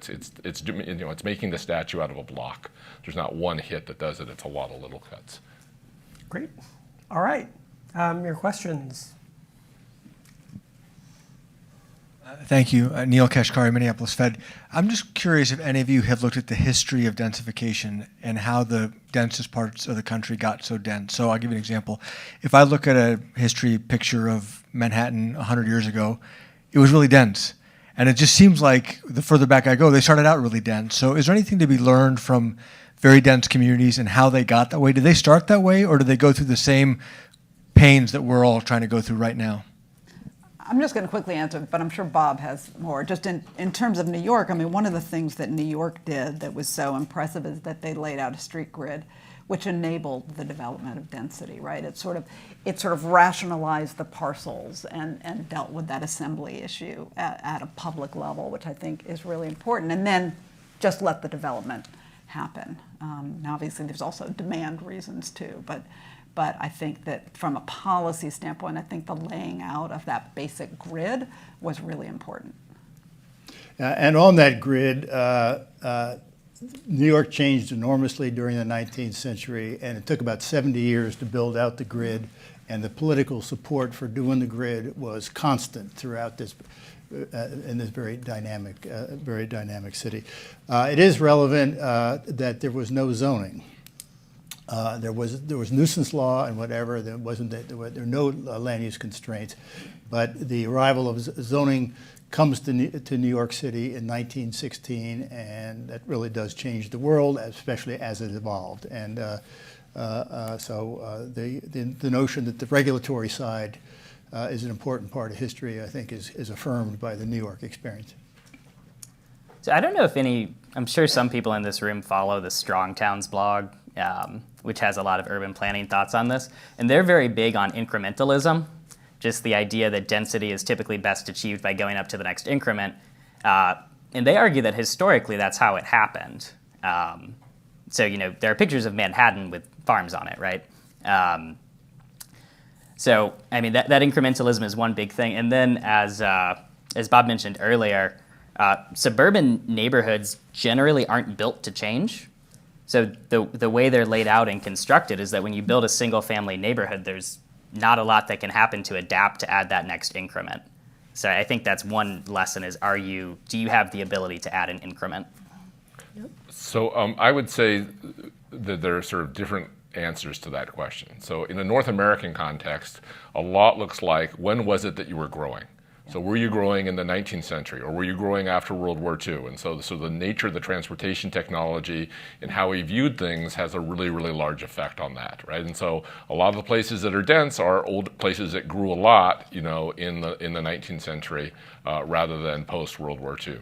it's making the statue out of a block. There's not one hit that does it. It's a lot of little cuts. Great. All right. Your questions. Thank you. Neil Kashkari, Minneapolis Fed. I'm just curious if any of you have looked at the history of densification and how the densest parts of the country got so dense. So I'll give you an example. If I look at a history picture of Manhattan 100 years ago, it was really dense. And it just seems like the further back I go, they started out really dense. So is there anything to be learned from very dense communities and how they got that way? Did they start that way, or did they go through the same pains that we're all trying to go through right now? I'm just going to quickly answer, but I'm sure Bob has more. Just in terms of New York, I mean, one of the things that New York did that was so impressive is that they laid out a street grid which enabled the development of density, right? It sort of rationalized the parcels and dealt with that assembly issue at a public level, which I think is really important. And then just let the development happen. Now, obviously, there's also demand reasons too, but I think that from a policy standpoint, I think the laying out of that basic grid was really important. And on that grid, New York changed enormously during the 19th century, and it took about 70 years to build out the grid, and the political support for doing the grid was constant throughout this in this very dynamic city. It is relevant that there was no zoning. There was nuisance law and whatever. There were no land use constraints, but the arrival of zoning comes to New York City in 1916, and that really does change the world, especially as it evolved. And so the notion that the regulatory side is an important part of history, I think, is affirmed by the New York experience. So I don't know if I'm sure some people in this room follow the Strong Towns blog which has a lot of urban planning thoughts on this. And they're very big on incrementalism, just the idea that density is typically best achieved by going up to the next increment. And they argue that historically that's how it happened. So, there are pictures of Manhattan with farms on it, right? So, I mean, that incrementalism is one big thing. And then as Bob mentioned earlier, suburban neighborhoods generally aren't built to change. So the way they're laid out and constructed is that when you build a single family neighborhood, there's not a lot that can happen to adapt to add that next increment. So I think that's one lesson is do you have the ability to add an increment? So I would say that there are sort of different answers to that question. So in a North American context, a lot looks like, when was it that you were growing? So were you growing in the 19th century, or were you growing after World War II? And so the nature of the transportation technology and how we viewed things has a really, really large effect on that, right? And so a lot of the places that are dense are old places that grew a lot, in the 19th century, rather than post World War II.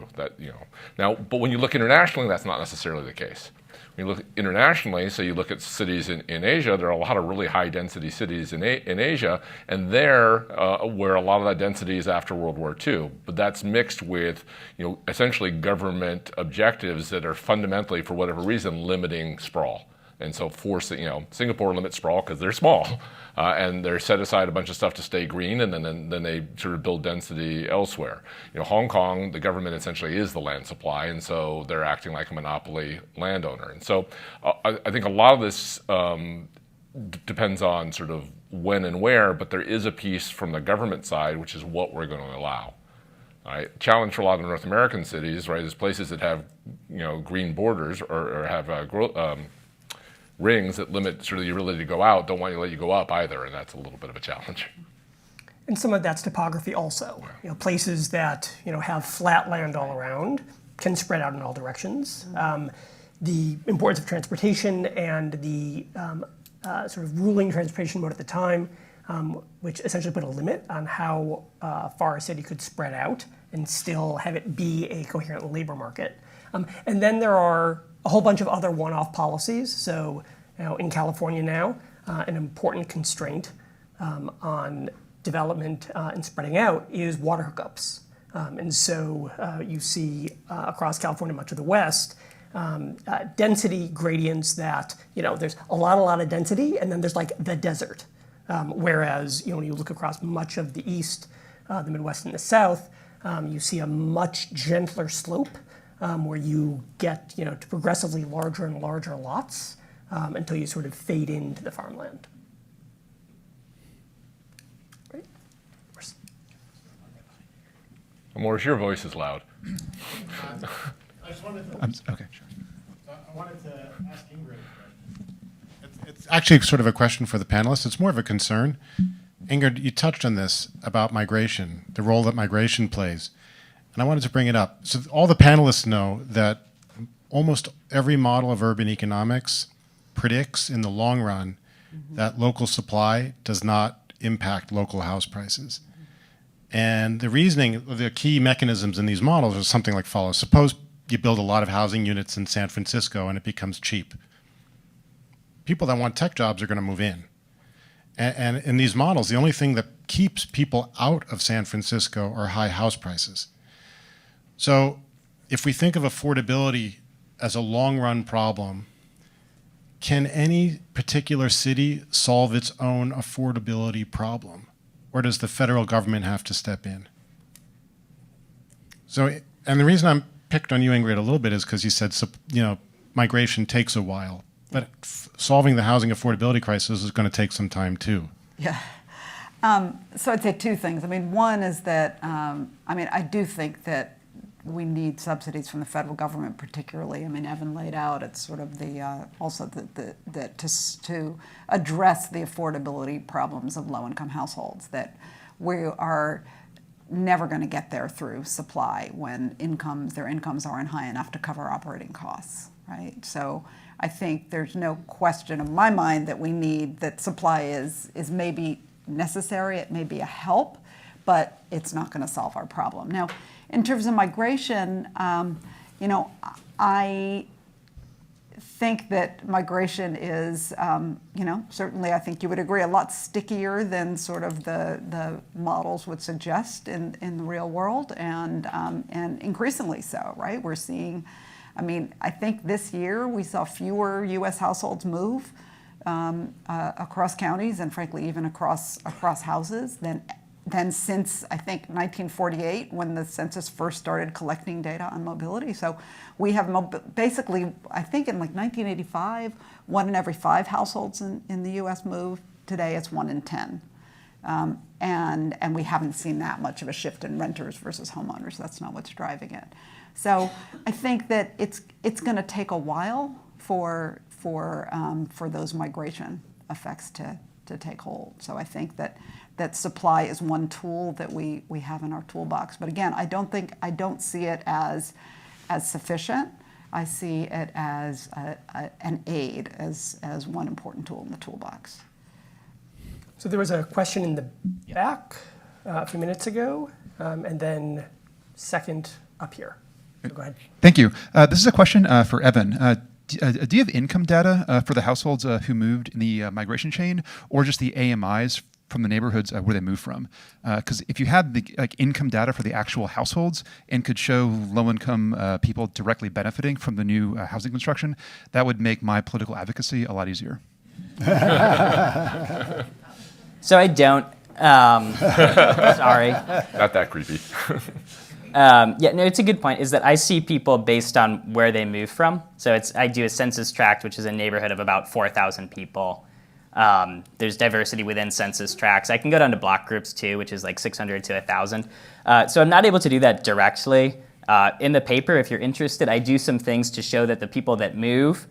Now, but when you look internationally, that's not necessarily the case. When you look internationally, so you look at cities in Asia, there are a lot of really high density cities in Asia, and there where a lot of that density is after World War II. But that's mixed with, essentially government objectives that are fundamentally, for whatever reason, limiting sprawl. And so Singapore limits sprawl because they're small, and they're set aside a bunch of stuff to stay green, and then they sort of build density elsewhere. Hong Kong, the government essentially is the land supply, and so they're acting like a monopoly landowner. And so I think a lot of this depends on sort of when and where, but there is a piece from the government side, which is what we're going to allow. Right? Challenge for a lot of North American cities, right, is places that have green borders or have rings that limit sort of the ability to go out, don't want to let you go up either, and that's a little bit of a challenge. And some of that's topography also. Places that have flat land all around can spread out in all directions. The importance of transportation and the sort of ruling transportation mode at the time, which essentially put a limit on how far a city could spread out and still have it be a coherent labor market. And then there are a whole bunch of other one-off policies. So, in California now, an important constraint on development and spreading out is water hookups. And so you see across California, much of the West, density gradients that, there's a lot of density, and then there's like the desert. Whereas, when you look across much of the East, the Midwest and the South, you see a much gentler slope where you get, to progressively larger and larger lots until you sort of fade into the farmland. Right? Morris, your voice is loud. I just wanted to, Okay, sure. I wanted to ask Ingrid a question. It's actually sort of a question for the panelists. It's more of a concern. Ingrid, you touched on this about migration, the role that migration plays. And I wanted to bring it up. So all the panelists know that almost every model of urban economics predicts in the long run that local supply does not impact local house prices. And the reasoning, the key mechanisms in these models are something like follows. Suppose you build a lot of housing units in San Francisco and it becomes cheap. People that want tech jobs are going to move in. And in these models, the only thing that keeps people out of San Francisco are high house prices. So if we think of affordability as a long-run problem, can any particular city solve its own affordability problem? Or does the federal government have to step in? So, and the reason I'm picked on you, Ingrid, a little bit is because you said, migration takes a while. But solving the housing affordability crisis is going to take some time too. Yeah. So I'd say two things. One is that, I do think that we need subsidies from the federal government particularly. Evan laid out, it's sort of to address the affordability problems of low-income households, that we are never going to get there through supply when their incomes aren't high enough to cover operating costs, right? So I think there's no question in my mind that supply is maybe necessary, it may be a help, but it's not going to solve our problem. Now, in terms of migration, think that migration is, certainly I think you would agree, a lot stickier than sort of the models would suggest in the real world, and increasingly so, right? We're seeing, I think this year we saw fewer U.S. households move across counties and frankly even across houses than since, I think, 1948, when the census first started collecting data on mobility. So we have basically, I think in like 1985, 1 in every 5 households in the US moved. Today it's 1 in 10. And we haven't seen that much of a shift in renters versus homeowners. That's not what's driving it. So I think that it's going to take a while for those migration effects to take hold. So I think that supply is one tool that we have in our toolbox. But again, I don't see it as sufficient. I see it as an aid, as one important tool in the toolbox. So there was a question in the back a few minutes ago, and then second up here. So go ahead. Thank you. This is a question for Evan. Do you have income data for the households who moved in the migration chain, or just the AMIs from the neighborhoods where they moved from? Because if you had the income data for the actual households and could show low-income people directly benefiting from the new housing construction, that would make my political advocacy a lot easier. So I don't. Sorry. Not that creepy. It's a good point, is that I see people based on where they move from. So I do a census tract, which is a neighborhood of about 4,000 people. There's diversity within census tracts. I can go down to block groups too, which is like 600 to 1,000. So I'm not able to do that directly. In the paper, if you're interested, I do some things to show that the people that move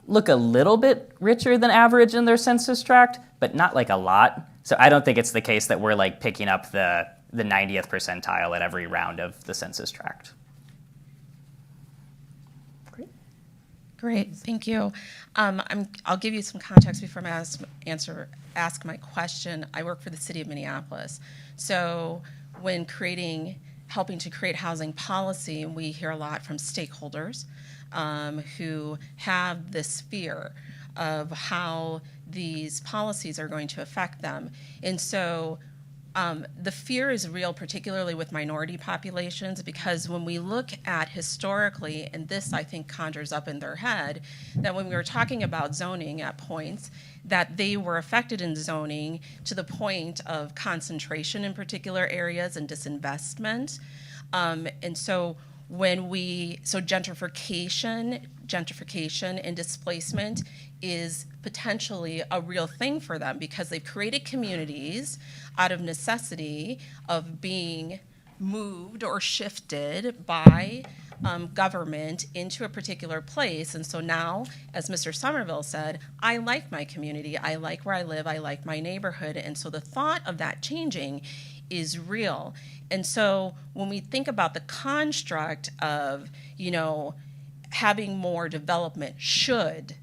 look a little bit richer than average in their census tract, but not like a lot. So I don't think it's the case that we're like picking up the 90th percentile at every round of the census tract. Great, thank you. I'll give you some context before I ask my question. I work for the city of Minneapolis. So when helping to create housing policy, we hear a lot from stakeholders who have this fear of how these policies are going to affect them. And so the fear is real, particularly with minority populations, because when we look at historically, and this I think conjures up in their head, that when we were talking about zoning at points, that they were affected in zoning to the point of concentration in particular areas and disinvestment. And so gentrification and displacement is potentially a real thing for them, because they've created communities out of necessity of being moved or shifted by government into a particular place. And so now, as Mr. Somerville said, I like my community, I like where I live, I like my neighborhood. And so the thought of that changing is real. And so when we think about the construct of, having more development should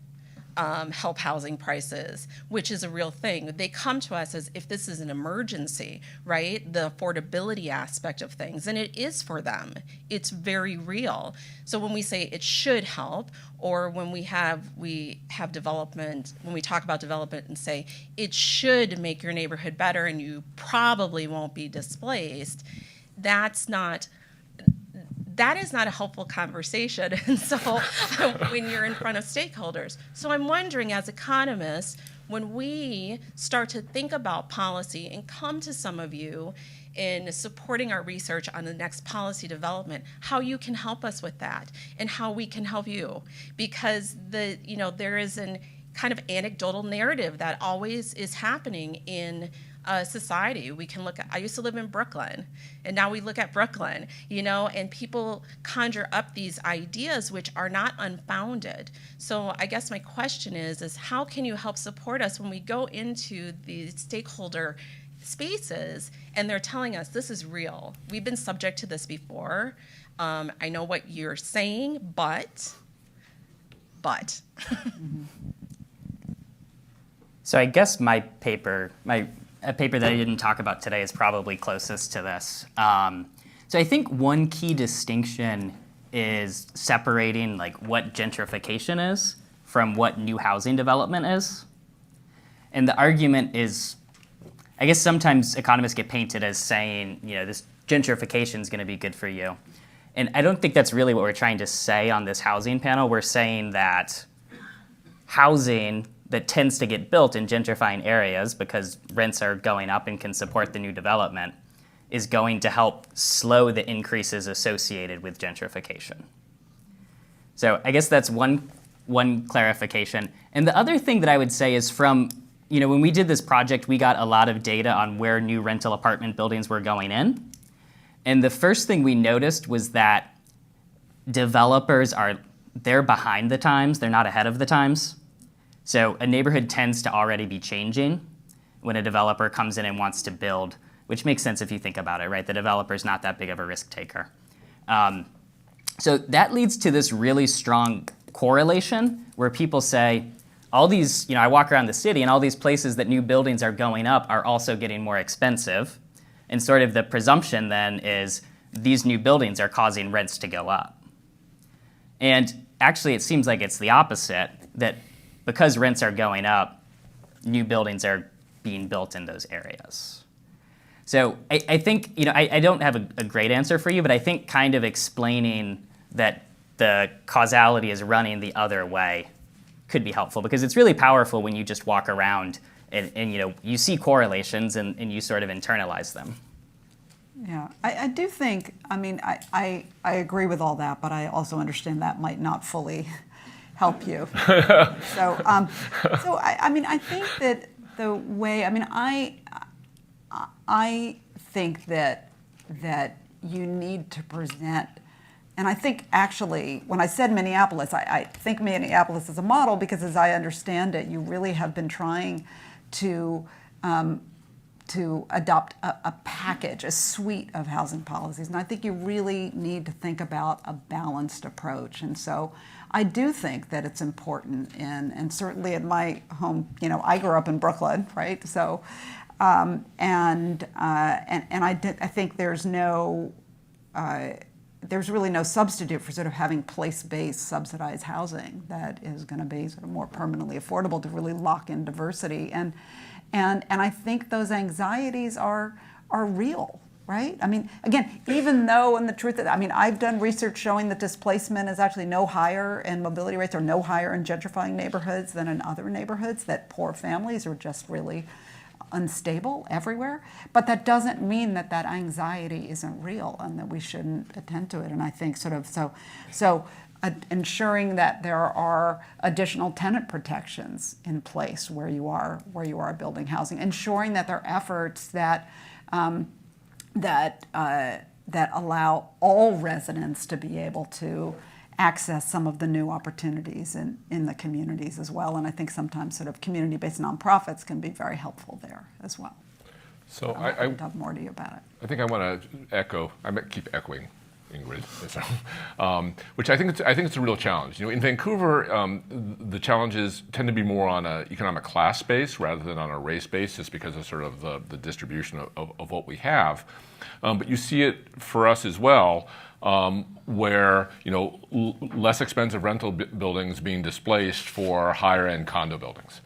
help housing prices, which is a real thing. They come to us as if this is an emergency, right? The affordability aspect of things, and it is for them. It's very real. So when we say it should help, or when we have development, when we talk about development and say it should make your neighborhood better and you probably won't be displaced, that is not a helpful conversation. And so when you're in front of stakeholders. So I'm wondering, as economists, when we start to think about policy and come to some of you in supporting our research on the next policy development, how you can help us with that and how we can help you. Because there is an kind of anecdotal narrative that always is happening in society. We can look at, I used to live in Brooklyn, and now we look at Brooklyn, and people conjure up these ideas which are not unfounded. So I guess my question is how can you help support us when we go into the stakeholder spaces and they're telling us this is real? We've been subject to this before. I know what you're saying, but. So I guess a paper that I didn't talk about today is probably closest to this. So I think one key distinction is separating like what gentrification is from what new housing development is. And the argument is, I guess sometimes economists get painted as saying, this gentrification is going to be good for you. And I don't think that's really what we're trying to say on this housing panel. We're saying that housing that tends to get built in gentrifying areas because rents are going up and can support the new development is going to help slow the increases associated with gentrification. So I guess that's one clarification. And the other thing that I would say is from, when we did this project, we got a lot of data on where new rental apartment buildings were going in. And the first thing we noticed was that developers they're behind the times, they're not ahead of the times. So a neighborhood tends to already be changing when a developer comes in and wants to build, which makes sense if you think about it, right? The developer's not that big of a risk taker. So that leads to this really strong correlation where people say, all these, I walk around the city and all these places that new buildings are going up are also getting more expensive. And sort of the presumption then is these new buildings are causing rents to go up. And actually it seems like it's the opposite, that because rents are going up, new buildings are being built in those areas. So I think, I don't have a great answer for you, but I think kind of explaining that the causality is running the other way could be helpful, because it's really powerful when you just walk around and you see correlations and you sort of internalize them. Yeah, I do think, I agree with all that, but I also understand that might not fully help you. So I think that the way, I think that you need to present, and I think actually when I said Minneapolis, I think Minneapolis is a model because as I understand it, you really have been trying to adopt a package, a suite of housing policies. And I think you really need to think about a balanced approach. And so I do think that it's important, and certainly in my home, I grew up in Brooklyn, right? So, I think there's really no substitute for sort of having place-based subsidized housing that is going to be sort of more permanently affordable to really lock in diversity. And I think those anxieties are real, right? Again, even though in the truth, I've done research showing that displacement is actually no higher and mobility rates are no higher in gentrifying neighborhoods than in other neighborhoods, that poor families are just really unstable everywhere. But that doesn't mean that anxiety isn't real and that we shouldn't attend to it. And I think ensuring that there are additional tenant protections in place where you are building housing, ensuring that there are efforts that allow all residents to be able to access some of the new opportunities in the communities as well. And I think sometimes sort of community-based nonprofits can be very helpful there as well. So I can talk more to you about it. I think I want to echo, I might keep echoing Ingrid, which I think it's a real challenge. In Vancouver, the challenges tend to be more on an economic class base rather than on a race base, just because of sort of the distribution of what we have. But you see it for us as well, where less expensive rental buildings being displaced for higher end condo buildings.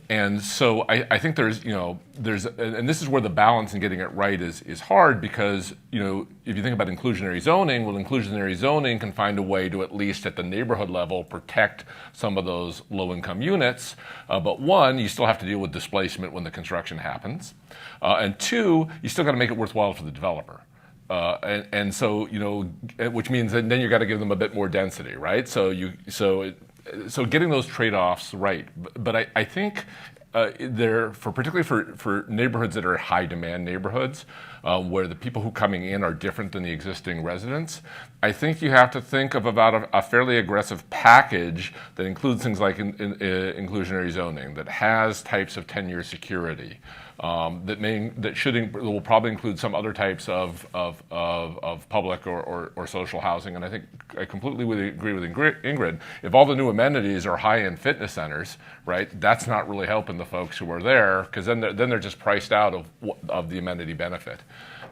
And so I think there's, and this is where the balance in getting it right is hard, because, if you think about inclusionary zoning, inclusionary zoning can find a way to, at least at the neighborhood level, protect some of those low-income units. But one, you still have to deal with displacement when the construction happens. And two, you still got to make it worthwhile for the developer. And so, which means that then you got to give them a bit more density, right? So getting those trade-offs right. But I think particularly for neighborhoods that are high demand neighborhoods, where the people who are coming in are different than the existing residents, I think you have to think of about a fairly aggressive package that includes things like inclusionary zoning, that has types of 10-year security, that will probably include some other types of public or social housing. And I think I completely agree with Ingrid. If all the new amenities are high-end fitness centers, right, that's not really helping the folks who are there, because then they're just priced out of the amenity benefit.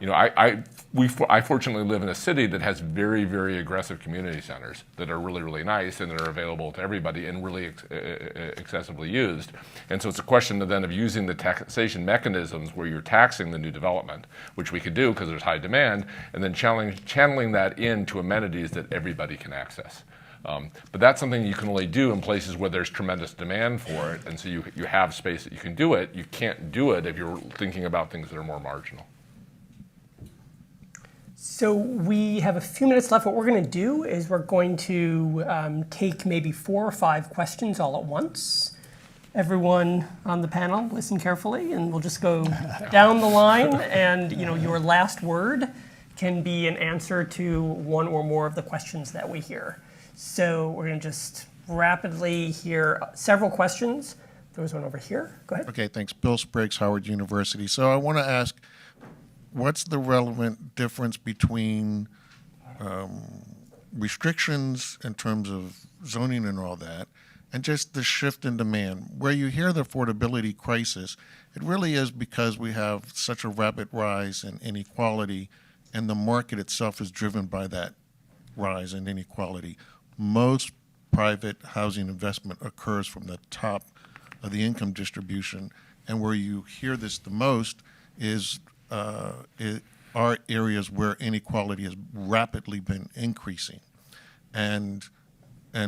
I fortunately live in a city that has very, very aggressive community centers that are really, really nice and that are available to everybody and really accessibly used. And so it's a question of using the taxation mechanisms where you're taxing the new development, which we could do because there's high demand, and then channeling that into amenities that everybody can access. But that's something you can only do in places where there's tremendous demand for it, and so you have space that you can do it. You can't do it if you're thinking about things that are more marginal. So we have a few minutes left. What we're going to do is we're going to take maybe 4 or 5 questions all at once. Everyone on the panel, listen carefully, and we'll just go down the line, and your last word can be an answer to one or more of the questions that we hear. So we're going to just rapidly hear several questions. There was one over here. Go ahead. Okay, thanks. Bill Spriggs, Howard University. So I want to ask, what's the relevant difference between restrictions in terms of zoning and all that, and just the shift in demand? Where you hear the affordability crisis, it really is because we have such a rapid rise in inequality, and the market itself is driven by that rise in inequality. Most private housing investment occurs from the top of the income distribution, and where you hear this the most is are areas where inequality has rapidly been increasing. And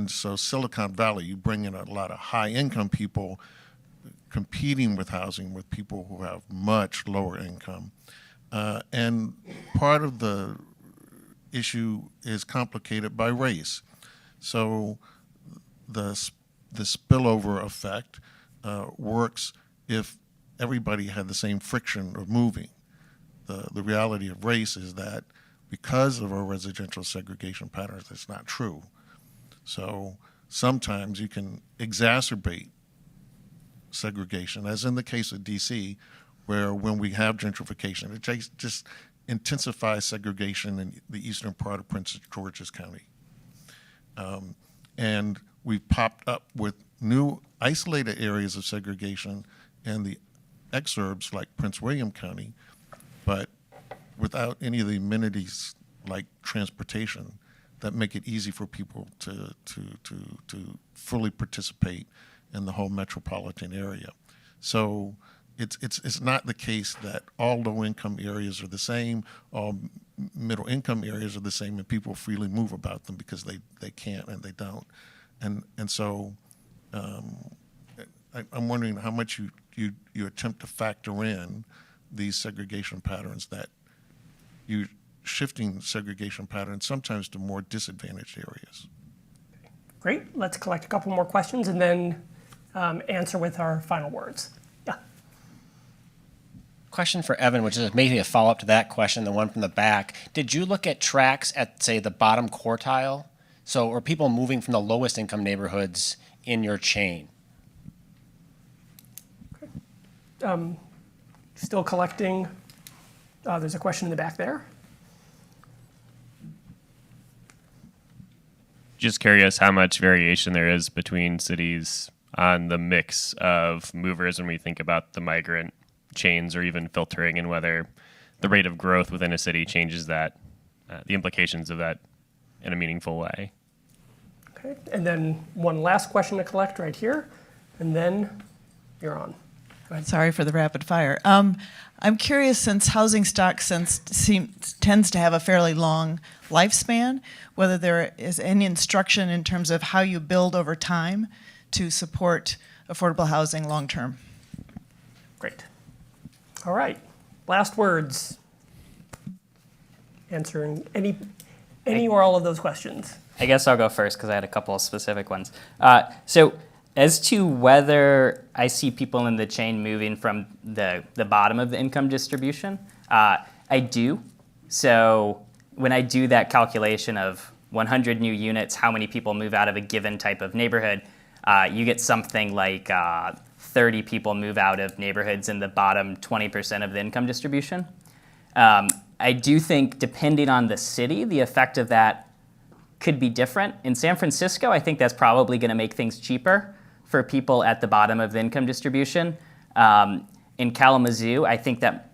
so Silicon Valley, you bring in a lot of high-income people competing with housing with people who have much lower income. And part of the issue is complicated by race. So the spillover effect works if everybody had the same friction of moving. The reality of race is that because of our residential segregation patterns, it's not true. So sometimes you can exacerbate segregation, as in the case of DC, where when we have gentrification, it just intensifies segregation in the eastern part of Prince George's County. And we've popped up with new isolated areas of segregation in the exurbs like Prince William County, but without any of the amenities like transportation that make it easy for people to fully participate in the whole metropolitan area. So it's not the case that all low-income areas are the same, all middle-income areas are the same, and people freely move about them because they can't and they don't. And so I'm wondering how much you attempt to factor in these segregation patterns, that you're shifting segregation patterns sometimes to more disadvantaged areas. Great. Let's collect a couple more questions and then answer with our final words. Yeah. Question for Evan, which is maybe a follow-up to that question, the one from the back. Did you look at tracks at, say, the bottom quartile? So are people moving from the lowest income neighborhoods in your chain? Still collecting. There's a question in the back there. Just curious how much variation there is between cities on the mix of movers when we think about the migrant chains or even filtering, and whether the rate of growth within a city changes that, the implications of that in a meaningful way. Okay, and then one last question to collect right here, and then you're on. Go ahead. Sorry for the rapid fire. I'm curious, since housing stock tends to have a fairly long lifespan, whether there is any instruction in terms of how you build over time to support affordable housing long term. Great. All right. Last words. Answering any or all of those questions. I guess I'll go first because I had a couple of specific ones. So as to whether I see people in the chain moving from the bottom of the income distribution, I do. So when I do that calculation of 100 new units, how many people move out of a given type of neighborhood, you get something like 30 people move out of neighborhoods in the bottom 20% of the income distribution. I do think, depending on the city, the effect of that could be different. In San Francisco, I think that's probably going to make things cheaper for people at the bottom of the income distribution. In Kalamazoo, I think that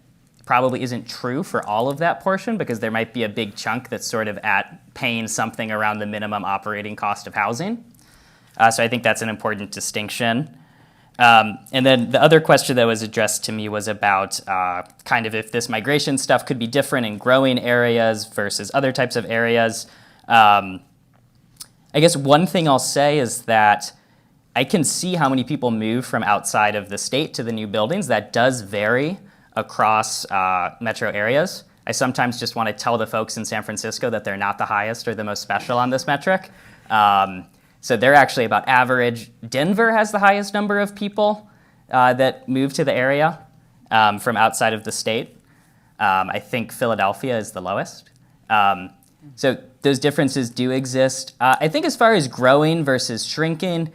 probably isn't true for all of that portion, because there might be a big chunk that's sort of at paying something around the minimum operating cost of housing. So I think that's an important distinction. And then the other question that was addressed to me was about kind of if this migration stuff could be different in growing areas versus other types of areas. I guess one thing I'll say is that I can see how many people move from outside of the state to the new buildings. That does vary across metro areas. I sometimes just want to tell the folks in San Francisco that they're not the highest or the most special on this metric. So they're actually about average. Denver has the highest number of people that move to the area from outside of the state. I think Philadelphia is the lowest. So those differences do exist. I think as far as growing versus shrinking,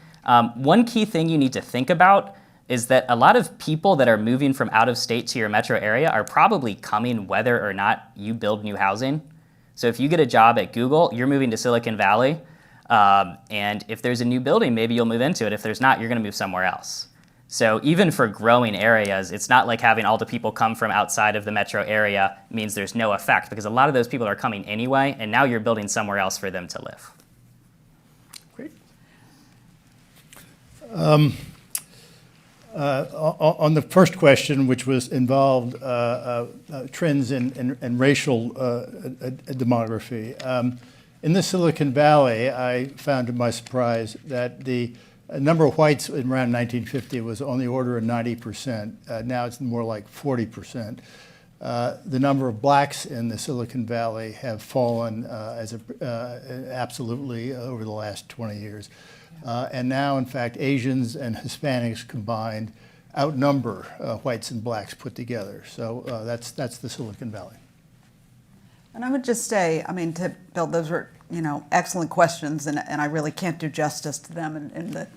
one key thing you need to think about is that a lot of people that are moving from out of state to your metro area are probably coming whether or not you build new housing. So if you get a job at Google, you're moving to Silicon Valley. And if there's a new building, maybe you'll move into it. If there's not, you're going to move somewhere else. So even for growing areas, it's not like having all the people come from outside of the metro area means there's no effect, because a lot of those people are coming anyway, and now you're building somewhere else for them to live. Great. On the first question, which was involved trends in racial demography, in the Silicon Valley, I found to my surprise that the number of whites around 1950 was on the order of 90%. Now it's more like 40%. The number of blacks in the Silicon Valley have fallen absolutely over the last 20 years. And now, in fact, Asians and Hispanics combined outnumber whites and blacks put together. So that's the Silicon Valley. And I would just say, I mean, to Bill, those were, excellent questions, and I really can't do justice to them in the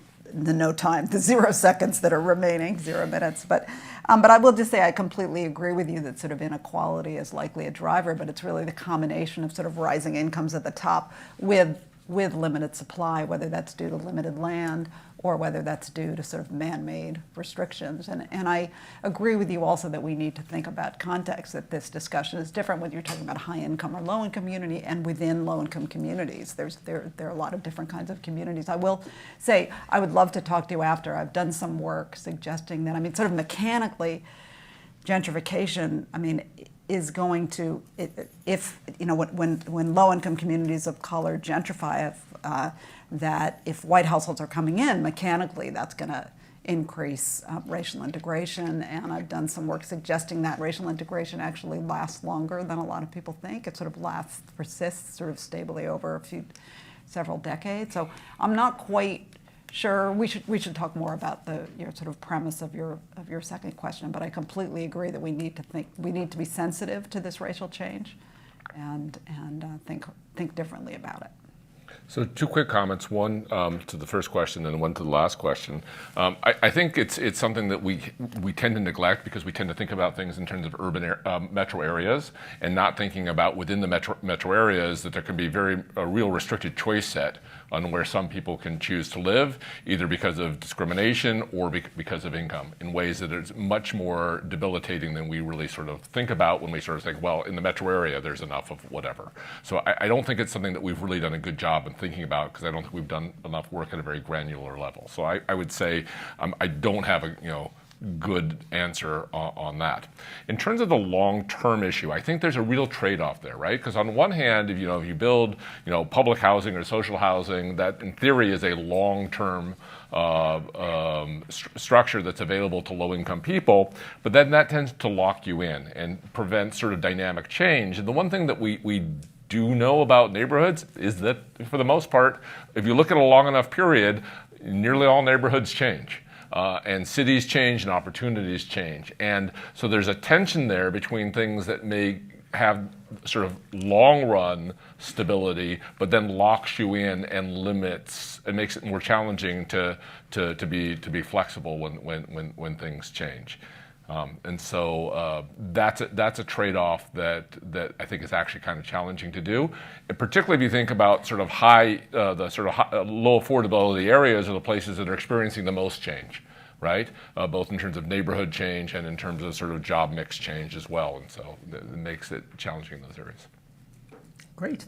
no time, the 0 seconds that are remaining, 0 minutes. But I will just say I completely agree with you that sort of inequality is likely a driver, but it's really the combination of sort of rising incomes at the top with limited supply, whether that's due to limited land or whether that's due to sort of man-made restrictions. And I agree with you also that we need to think about context, that this discussion is different when you're talking about a high-income or low-income community, and within low-income communities. There are a lot of different kinds of communities. I will say I would love to talk to you after. I've done some work suggesting that, sort of mechanically, gentrification, is going to, when low-income communities of color gentrify, that if white households are coming in, mechanically that's going to increase racial integration. And I've done some work suggesting that racial integration actually lasts longer than a lot of people think. It sort of persists sort of stably over several decades. So I'm not quite sure. We should talk more about your sort of premise of your second question, but I completely agree that we need to be sensitive to this racial change and think differently about it. So 2 quick comments, one to the first question and one to the last question. I think it's something that we tend to neglect because we tend to think about things in terms of urban metro areas, and not thinking about within the metro areas that there can be a real restricted choice set on where some people can choose to live, either because of discrimination or because of income, in ways that is much more debilitating than we really sort of think about when we sort of think, well, in the metro area, there's enough of whatever. So I don't think it's something that we've really done a good job in thinking about, because I don't think we've done enough work at a very granular level. So I would say I don't have a good answer on that. In terms of the long-term issue, I think there's a real trade-off there, right? Because on one hand, if you build public housing or social housing, that in theory is a long-term structure that's available to low-income people, but then that tends to lock you in and prevent sort of dynamic change. And the one thing that we do know about neighborhoods is that, for the most part, if you look at a long enough period, nearly all neighborhoods change. And cities change and opportunities change. And so there's a tension there between things that may have sort of long-run stability, but then locks you in and limits and makes it more challenging to be flexible when things change. And so that's a trade-off that I think is actually kind of challenging to do, and particularly if you think about sort of low affordability areas are the places that are experiencing the most change, right? Both in terms of neighborhood change and in terms of sort of job mix change as well. And so it makes it challenging in those areas. Great.